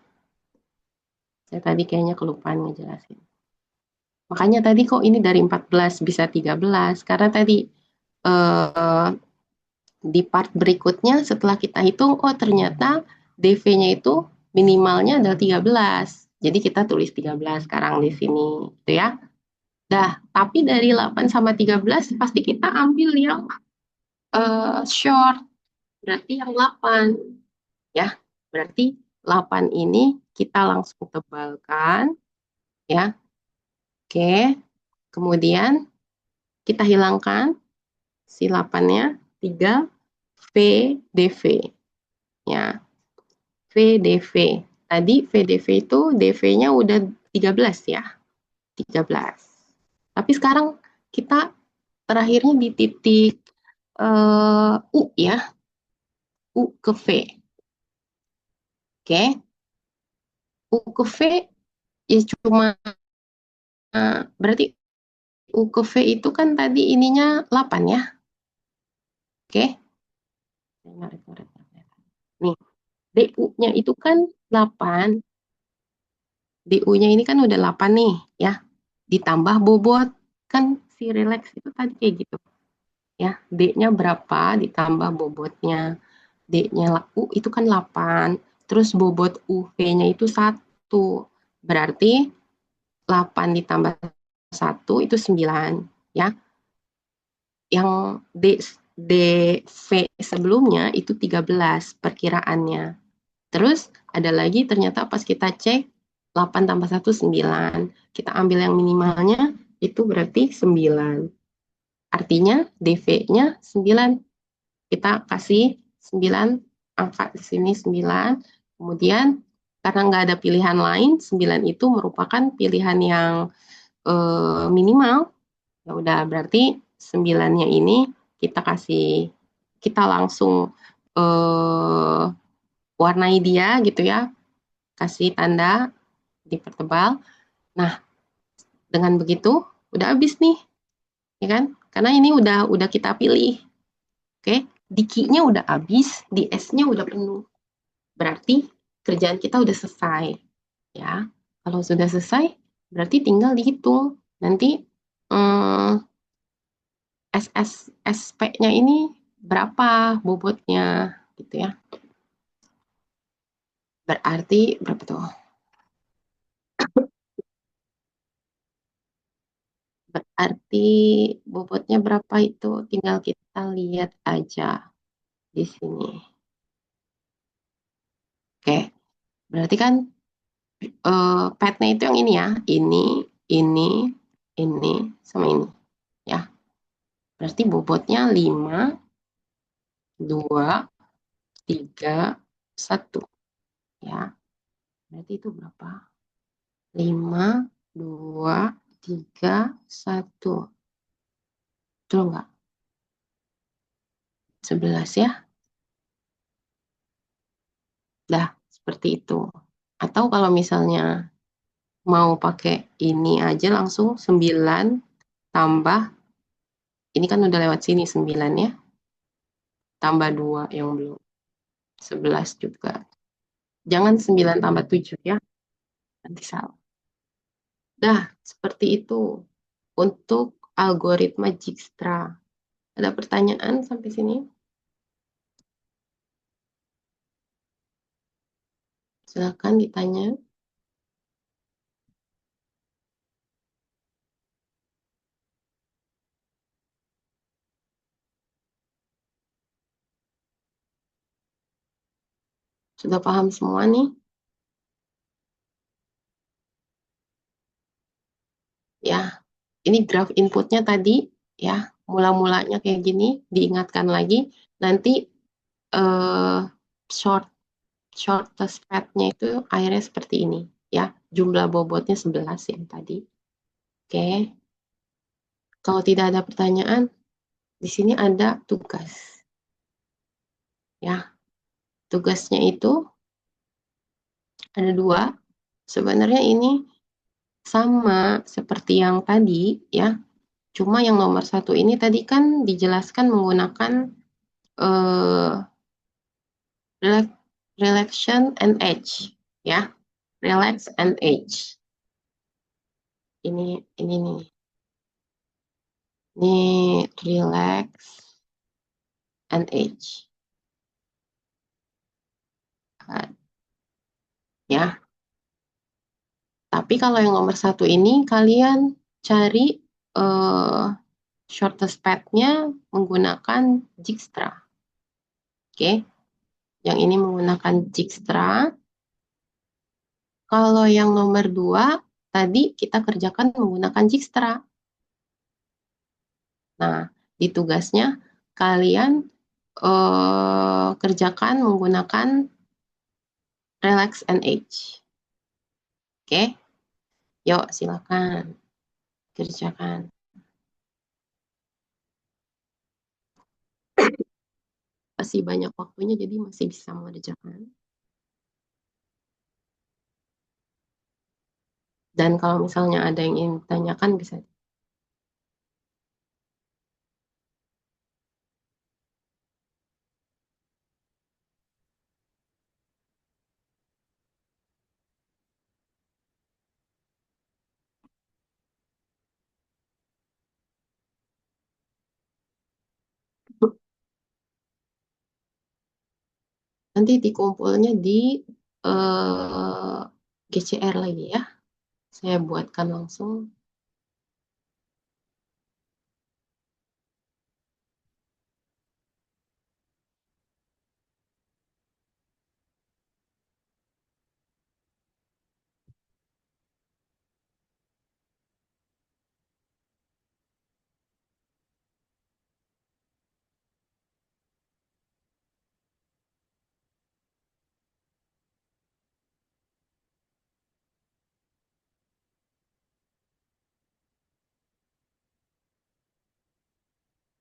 Saya tadi kayaknya kelupaan ngejelasin. Makanya tadi kok ini dari 14 bisa 13, karena tadi di part berikutnya setelah kita hitung, oh ternyata DV-nya itu minimalnya adalah 13. Jadi kita tulis 13 sekarang di sini, gitu ya. Dah, tapi dari 8 sama 13 pasti kita ambil yang short, berarti yang 8. Ya, berarti 8 ini kita langsung tebalkan. Ya, oke. Kemudian kita hilangkan si 8-nya, 3 VDV. Ya, VDV. Tadi VDV itu DV-nya udah 13 ya. 13. Tapi sekarang kita terakhirnya di titik U ya. U ke V. Oke. U ke V ya cuma berarti U ke V itu kan tadi ininya 8 ya. Oke. Nih, DU-nya itu kan 8. DU-nya ini kan udah 8 nih ya. Ditambah bobot. Kan si relax itu tadi kayak gitu. Ya, D-nya berapa ditambah bobotnya. D-nya U itu kan 8. Terus bobot UV-nya itu 1. Berarti 8 ditambah 1 itu 9. Ya. Yang DV sebelumnya itu 13 perkiraannya. Terus ada lagi ternyata pas kita cek 8 tambah 1 9. Kita ambil yang minimalnya itu berarti 9. Artinya DV-nya 9. Kita kasih 9, angka di sini 9. Kemudian karena nggak ada pilihan lain, 9 itu merupakan pilihan yang minimal. Ya udah, berarti 9-nya ini kita langsung warnai dia gitu ya, kasih tanda dipertebal. Nah, dengan begitu udah habis nih, ya kan? Karena ini udah kita pilih. Oke, di Q-nya udah habis, di S-nya udah penuh. Berarti kerjaan kita udah selesai, ya. Kalau sudah selesai, berarti tinggal dihitung. Nanti SSSP-nya ini berapa bobotnya gitu ya. Berarti berapa tuh? Berarti bobotnya berapa itu tinggal kita lihat aja di sini. Oke, berarti kan petnya itu yang ini ya, ini, ini, sama ini ya. Berarti bobotnya 5, 2, 3, 1 ya. Berarti itu berapa? 5, 2, 3, 1. Betul nggak? 11 ya. Dah, seperti itu. Atau kalau misalnya mau pakai ini aja langsung 9 tambah, ini kan udah lewat sini 9 ya, tambah 2 yang belum, 11 juga. Jangan 9 tambah 7 ya, nanti salah. Dah, seperti itu untuk algoritma Dijkstra. Ada pertanyaan sampai sini? Silakan ditanya. Sudah paham semua nih? Ya, ini graf inputnya tadi ya, mula-mulanya kayak gini, diingatkan lagi, nanti eh, shortest path-nya itu akhirnya seperti ini ya, jumlah bobotnya 11 yang tadi. Oke, kalau tidak ada pertanyaan, di sini ada tugas ya. Tugasnya itu ada 2. Sebenarnya ini sama seperti yang tadi ya, cuma yang nomor 1 ini tadi kan dijelaskan menggunakan eh, relaxation and edge ya, relax and edge. Ini nih, ini relax and edge ya. Tapi kalau yang nomor 1 ini kalian cari shortest path-nya menggunakan Dijkstra. Oke, yang ini menggunakan Dijkstra. Kalau yang nomor 2 tadi kita kerjakan menggunakan Dijkstra. Nah, di tugasnya kalian kerjakan menggunakan relax and edge. Oke, yuk silakan kerjakan. Masih banyak waktunya, jadi masih bisa mengerjakan. Dan kalau misalnya ada yang ingin ditanyakan bisa. Nanti dikumpulnya di GCR lagi ya. Saya buatkan langsung.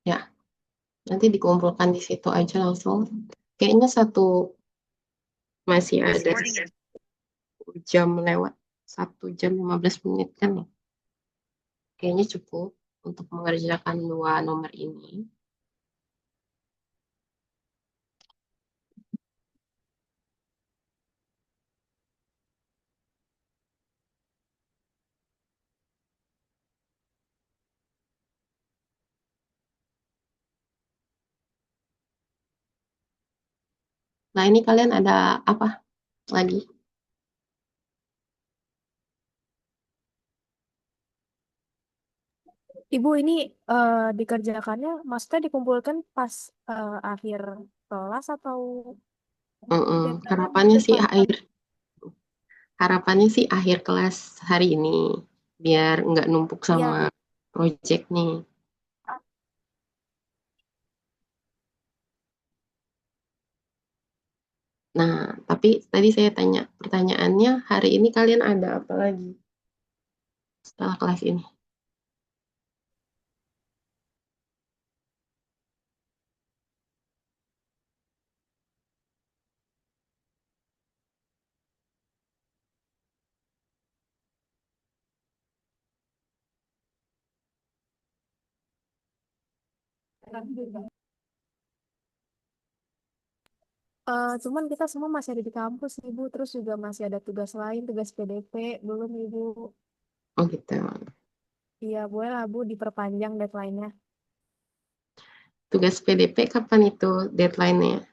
Ya, nanti dikumpulkan di situ aja langsung. Kayaknya masih ada jam lewat 1 jam 15 menit kan ya. Kayaknya cukup untuk mengerjakan 2 nomor ini. Nah, ini kalian ada apa lagi? Ibu ini dikerjakannya, maksudnya dikumpulkan pas akhir kelas atau deadline-nya Harapannya sih depan? akhir kelas hari ini biar nggak numpuk sama Iya, project nih. Nah, tapi tadi saya tanya pertanyaannya, hari ini kalian ada apa lagi setelah kelas ini? cuman kita semua masih ada di kampus, Ibu. Terus juga masih ada tugas lain, tugas PDP, belum, Ibu. Oh gitu. Iya, boleh lah, Bu, diperpanjang deadline-nya. Tugas PDP kapan itu deadline-nya?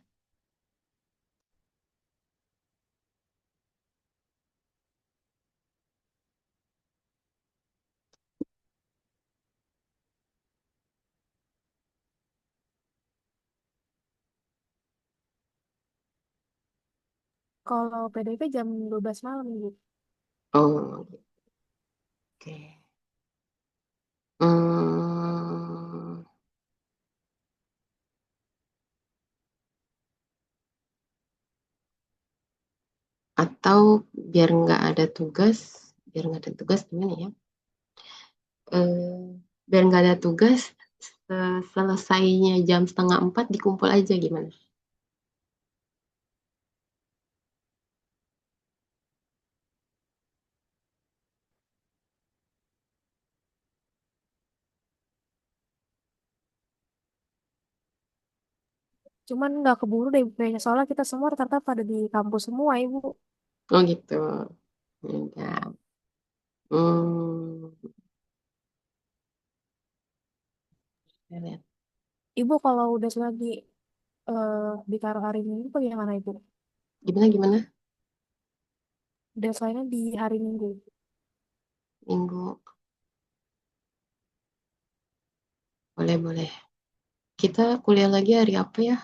Kalau PDP jam 12 malam, Ibu. Oh, oke. Hmm, atau biar nggak ada tugas gimana ya? Eh, biar nggak ada tugas, selesainya jam 3:30 dikumpul aja gimana? Cuman nggak keburu deh kayaknya, soalnya kita semua rata-rata pada di kampus semua, Ibu. Oh gitu. Enggak. Hmm, saya lihat. Ibu kalau udah lagi eh ditaruh hari Minggu bagaimana, Ibu? Gimana? Deadline-nya di hari Minggu. Minggu. Boleh. Kita kuliah lagi hari apa ya?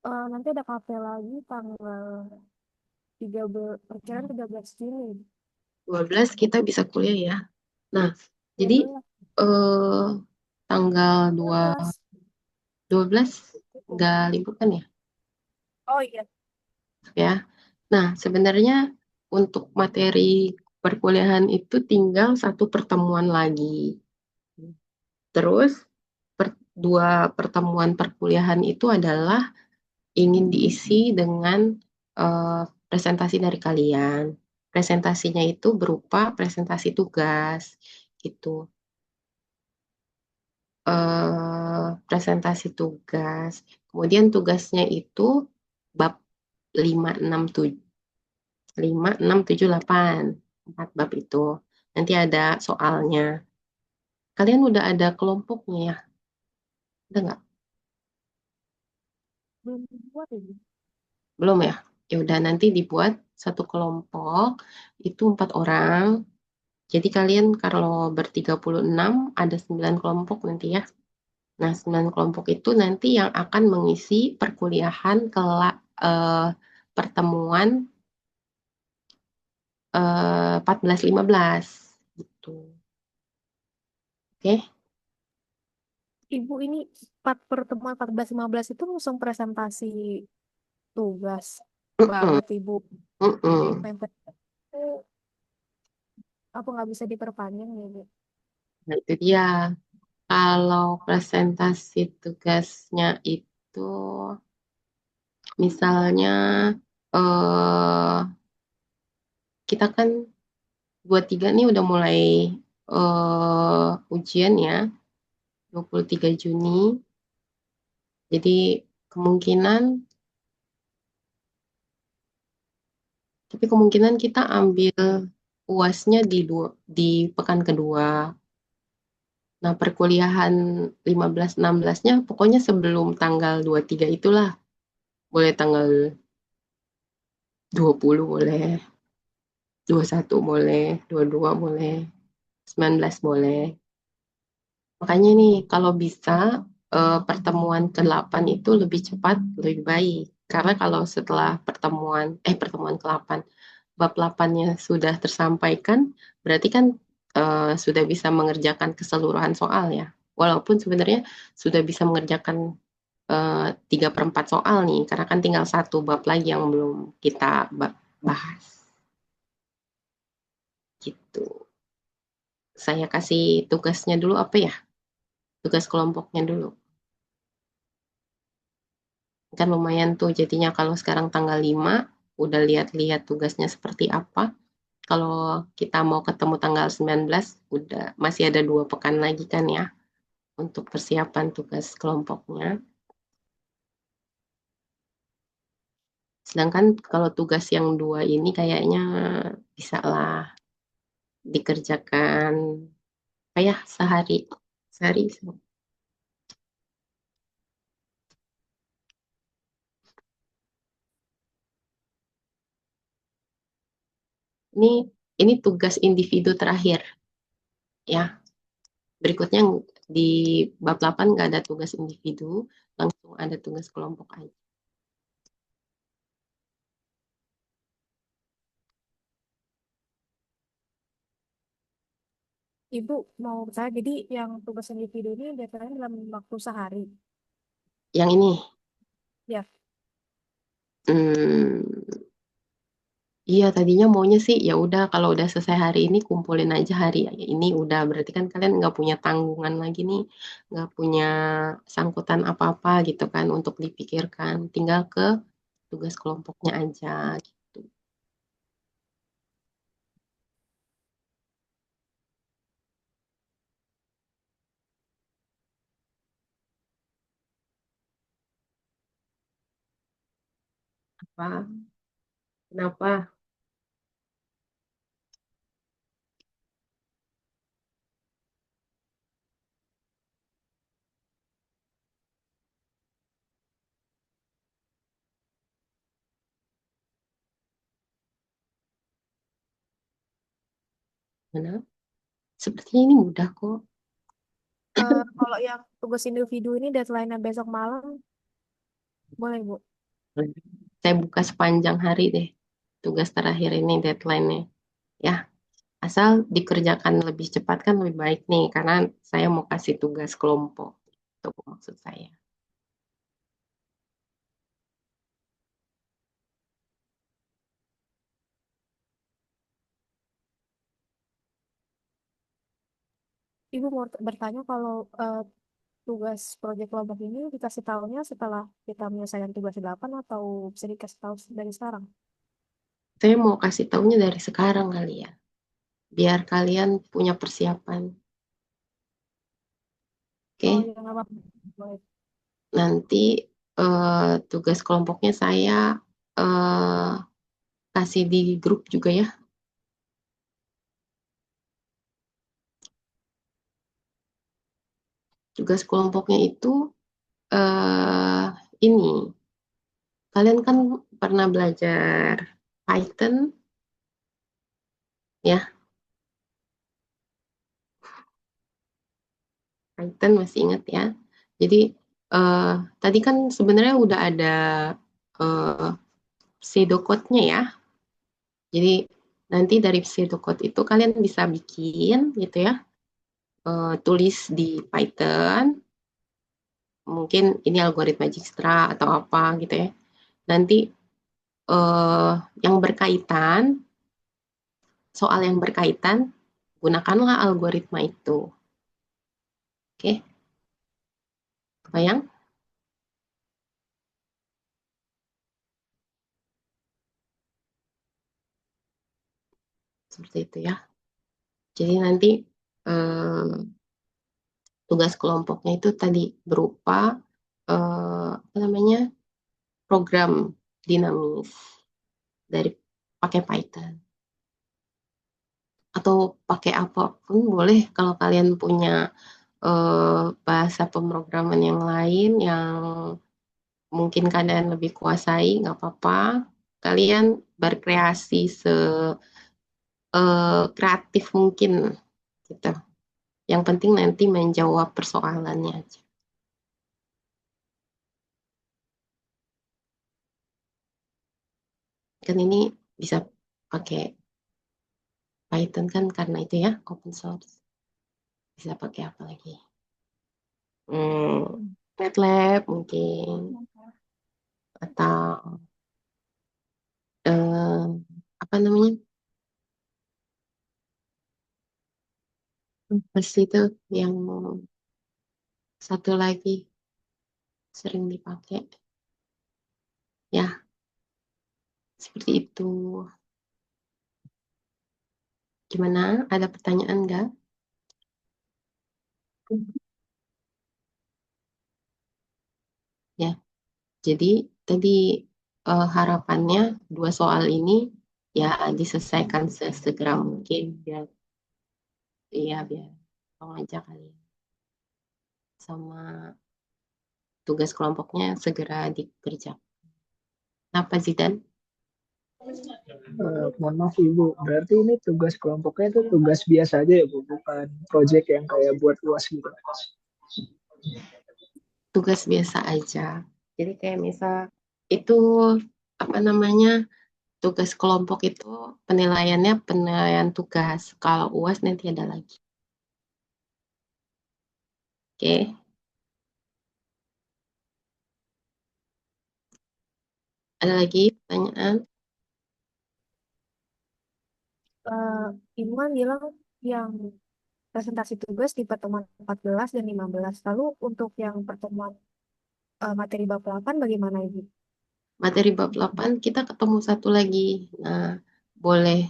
Nanti ada kafe lagi tanggal 13, perkiraan 13 Juni. 12 kita bisa kuliah ya. Nah, jadi 12, eh, tanggal 12. 12 nggak libur kan ya? Oh iya. Ya. Nah, sebenarnya untuk materi perkuliahan itu tinggal satu pertemuan lagi. Terus dua pertemuan perkuliahan itu adalah ingin diisi dengan presentasi dari kalian. Presentasinya itu berupa presentasi tugas gitu. Presentasi tugas. Kemudian tugasnya itu bab 5, 6, 7, 5, 6, 7, 8. 4 bab itu. Nanti ada soalnya. Kalian udah ada kelompoknya ya? Udah nggak? Belum buat, Ibu. Belum ya? Ya udah nanti dibuat satu kelompok itu 4 orang. Jadi kalian kalau ber36 ada 9 kelompok nanti ya. Nah, 9 kelompok itu nanti yang akan mengisi perkuliahan eh, pertemuan 14-15 gitu. Oke? Ibu ini pertemuan 14-15 itu langsung presentasi tugas Mm-mm, banget, Ibu. mm-mm. Mepet. Apa nggak bisa diperpanjang ya, Bu? Nah, itu dia. Kalau presentasi tugasnya itu, misalnya eh, kita kan 23 nih udah mulai ujian ya, 23 Juni. Jadi kemungkinan, tapi kemungkinan kita ambil UASnya di pekan kedua. Nah, perkuliahan 15-16-nya pokoknya sebelum tanggal 23 itulah. Boleh tanggal 20 boleh, 21 boleh, 22 boleh, 19 boleh. Makanya nih, kalau bisa pertemuan ke-8 itu lebih cepat, lebih baik. Karena kalau setelah pertemuan ke-8, bab 8-nya sudah tersampaikan, berarti kan sudah bisa mengerjakan keseluruhan soal ya. Walaupun sebenarnya sudah bisa mengerjakan 3/4 soal nih, karena kan tinggal satu bab lagi yang belum kita bahas. Gitu. Saya kasih tugasnya dulu apa ya? Tugas kelompoknya dulu. Kan lumayan tuh jadinya kalau sekarang tanggal 5 udah lihat-lihat tugasnya seperti apa. Kalau kita mau ketemu tanggal 19 udah masih ada 2 pekan lagi kan ya untuk persiapan tugas kelompoknya. Sedangkan kalau tugas yang 2 ini kayaknya bisa lah dikerjakan kayak sehari. Sehari. Ini ini tugas individu terakhir ya. Berikutnya di bab 8 nggak ada tugas individu, langsung ada tugas kelompok aja. Ibu mau bertanya, jadi yang tugas individu ini deadline dalam waktu sehari. Yang ini, Ya, hmm, iya tadinya maunya sih ya udah kalau udah selesai hari ini kumpulin aja hari ini udah berarti kan kalian nggak punya tanggungan lagi nih, nggak punya sangkutan apa-apa gitu kan untuk dipikirkan, tinggal ke tugas kelompoknya aja gitu. Apa? Kenapa? Mana? Sepertinya ini mudah kok. kalau yang tugas individu ini deadline-nya besok malam, boleh Bu. Saya buka sepanjang hari deh. Tugas terakhir ini deadline-nya. Ya, asal dikerjakan lebih cepat kan lebih baik nih, karena saya mau kasih tugas kelompok. Itu maksud saya. Ibu mau bertanya kalau tugas proyek kelompok ini dikasih tahunya setelah kita menyelesaikan tugas 8 atau bisa dikasih tahu dari sekarang? Saya mau kasih taunya dari sekarang kali ya, biar kalian punya persiapan. Oh Oke, ya nggak apa-apa. Boleh. nanti tugas kelompoknya saya eh, kasih di grup juga ya. Tugas kelompoknya itu eh ini, kalian kan pernah belajar Python ya, Python masih ingat ya. Jadi eh, tadi kan sebenarnya udah ada eh, pseudocode-nya ya. Jadi nanti dari pseudocode itu kalian bisa bikin gitu ya, tulis di Python, mungkin ini algoritma Dijkstra atau apa gitu ya. Nanti eh, yang berkaitan, soal yang berkaitan, gunakanlah algoritma itu. Oke, kebayang? Seperti itu ya. Jadi nanti tugas kelompoknya itu tadi berupa apa namanya, program dinamis dari pakai Python atau pakai apapun boleh. Kalau kalian punya bahasa pemrograman yang lain yang mungkin kalian lebih kuasai, nggak apa-apa. Kalian berkreasi kreatif mungkin gitu. Yang penting nanti menjawab persoalannya aja. Kan ini bisa pakai Python kan karena itu ya open source. Bisa pakai apa lagi? MATLAB mungkin atau eh, apa namanya? Terus itu yang satu lagi sering dipakai. Ya, seperti itu. Gimana? Ada pertanyaan nggak? Ya, jadi tadi harapannya dua soal ini ya diselesaikan sesegera mungkin biar iya biar tolong aja kalian sama tugas kelompoknya segera dikerjakan. Apa Zidan? Mohon maaf Ibu, berarti ini tugas kelompoknya itu tugas biasa aja ya Bu, bukan project yang kayak buat UAS gitu. Tugas biasa aja. Jadi kayak misal itu apa namanya, tugas kelompok itu penilaiannya penilaian tugas. Kalau UAS nanti ada lagi. Oke, ada lagi pertanyaan? Ibu kan bilang yang presentasi tugas di pertemuan 14 dan 15. Lalu untuk yang pertemuan materi bab 8 bagaimana Ibu? Materi bab 8 kita ketemu satu lagi. Nah, boleh.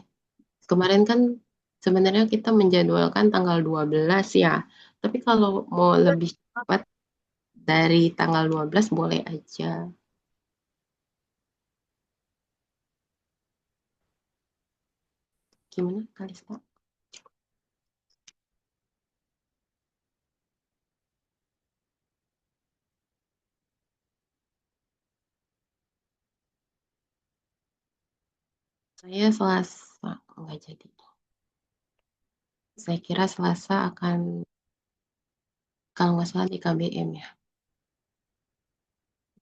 Kemarin kan sebenarnya kita menjadwalkan tanggal 12 ya. Tapi kalau mau lebih cepat dari tanggal 12 boleh aja. Gimana Kalista? Saya Selasa nggak jadi. Saya kira Selasa akan, kalau nggak salah di KBM ya.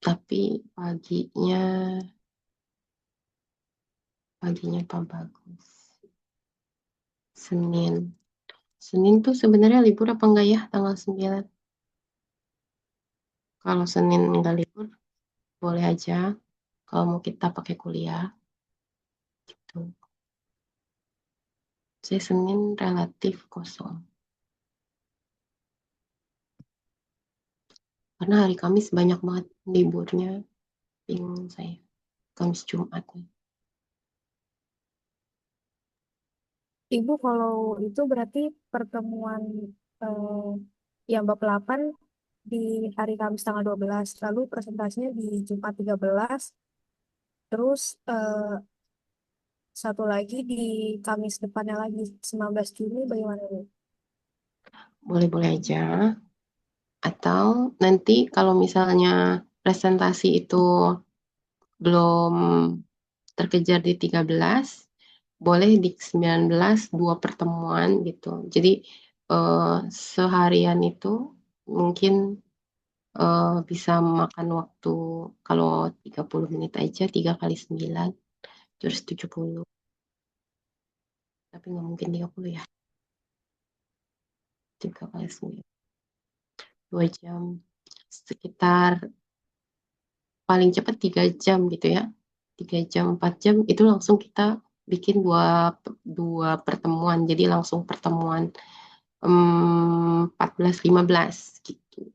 Tapi paginya Pak Bagus. Senin. Senin tuh sebenarnya libur apa enggak ya tanggal 9? Kalau Senin enggak libur, boleh aja. Kalau mau kita pakai kuliah, gitu. Saya Senin relatif kosong. Karena hari Kamis banyak banget liburnya. Bingung saya. Kamis Jumat nih. Ibu kalau itu berarti pertemuan eh, yang bab 8 di hari Kamis tanggal 12, lalu presentasinya di Jumat 13, terus satu lagi di Kamis depannya lagi 19 Juni bagaimana Bu? Boleh-boleh aja. Atau nanti kalau misalnya presentasi itu belum terkejar di 13, boleh di 19 dua pertemuan gitu. Jadi seharian itu mungkin bisa makan waktu kalau 30 menit aja 3 kali 9 terus 70. Tapi nggak mungkin 30 ya. 3 kali 9. 2 jam. Sekitar paling cepat 3 jam gitu ya. 3 jam, 4 jam itu langsung kita bikin dua pertemuan. Jadi langsung pertemuan 14-15 gitu.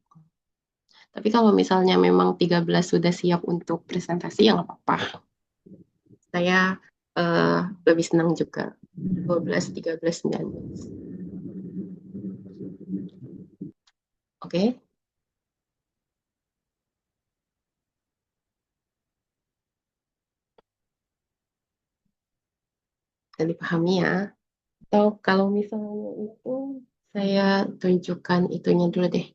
Tapi kalau misalnya memang 13 sudah siap untuk presentasi, ya nggak apa-apa. Saya lebih senang juga. 12, 13, 19. Oke? Bisa dipahami ya. Atau kalau misalnya itu, saya tunjukkan itunya dulu deh.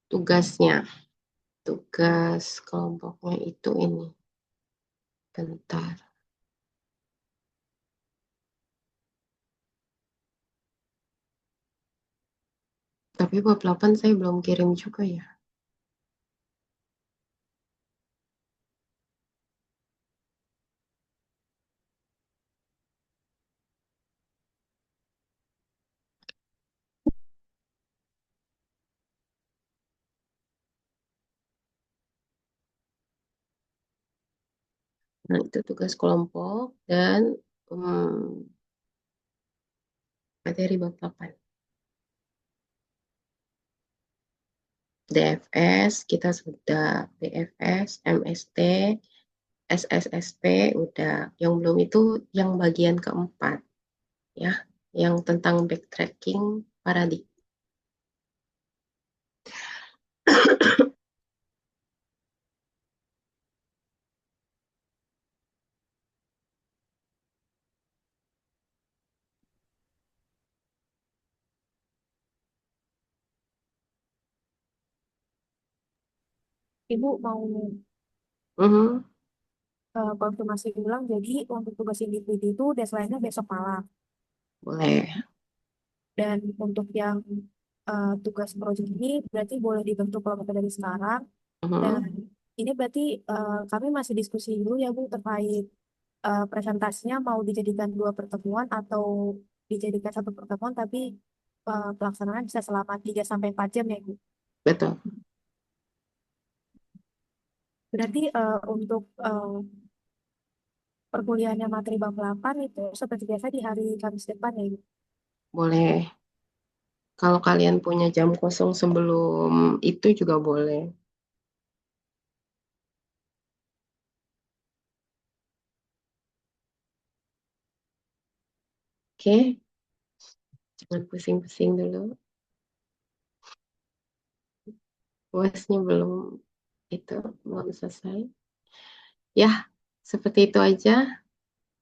Tugasnya. Tugas kelompoknya itu ini. Bentar. Tapi bab 8 saya belum kirim juga ya. Nah, itu tugas kelompok dan materi bab 8. DFS, kita sudah BFS, MST, SSSP, udah. Yang belum itu yang bagian keempat, ya, yang tentang backtracking paradigma. Ibu mau Mhm, konfirmasi ulang, jadi untuk tugas individu itu deadline-nya besok malam. boleh. Dan untuk yang tugas project ini berarti boleh dibentuk kelompok dari sekarang. Dan Mhm, ini berarti kami masih diskusi dulu ya Bu terkait presentasinya mau dijadikan 2 pertemuan atau dijadikan 1 pertemuan, tapi pelaksanaan bisa selama 3 sampai 4 jam ya Bu. betul. Berarti untuk perkuliahannya materi bab 8 itu seperti biasa di hari Kamis depan ya Bu. Boleh. Kalau kalian punya jam kosong sebelum itu juga boleh. Oke, jangan pusing-pusing dulu. Puasnya belum selesai. Ya, seperti itu aja.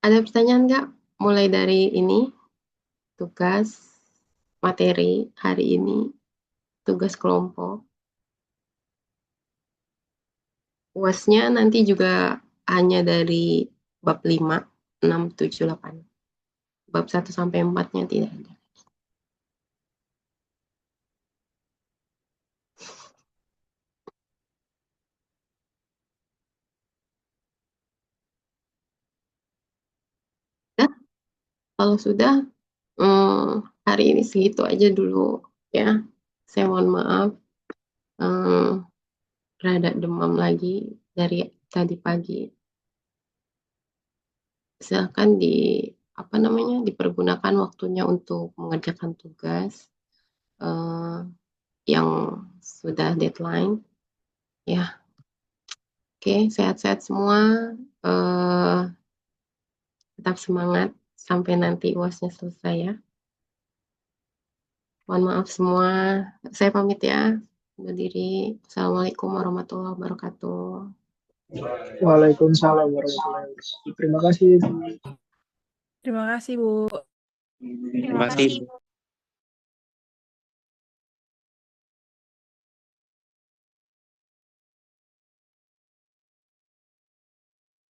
Ada pertanyaan nggak? Mulai dari ini, tugas, materi hari ini, tugas kelompok. UASnya nanti juga hanya dari bab 5, 6, 7, 8. Bab 1 sampai 4-nya tidak ada. Nah, kalau sudah, hari ini segitu aja dulu ya. Saya mohon maaf, rada demam lagi dari tadi pagi. Silakan dipergunakan waktunya untuk mengerjakan tugas yang sudah deadline. Ya, oke, sehat-sehat semua. Tetap semangat sampai nanti UASnya selesai ya. Mohon maaf semua. Saya pamit ya. Undur diri. Assalamualaikum warahmatullahi wabarakatuh. Waalaikumsalam warahmatullahi wabarakatuh. Terima kasih. Terima kasih Bu. Terima kasih, Bu.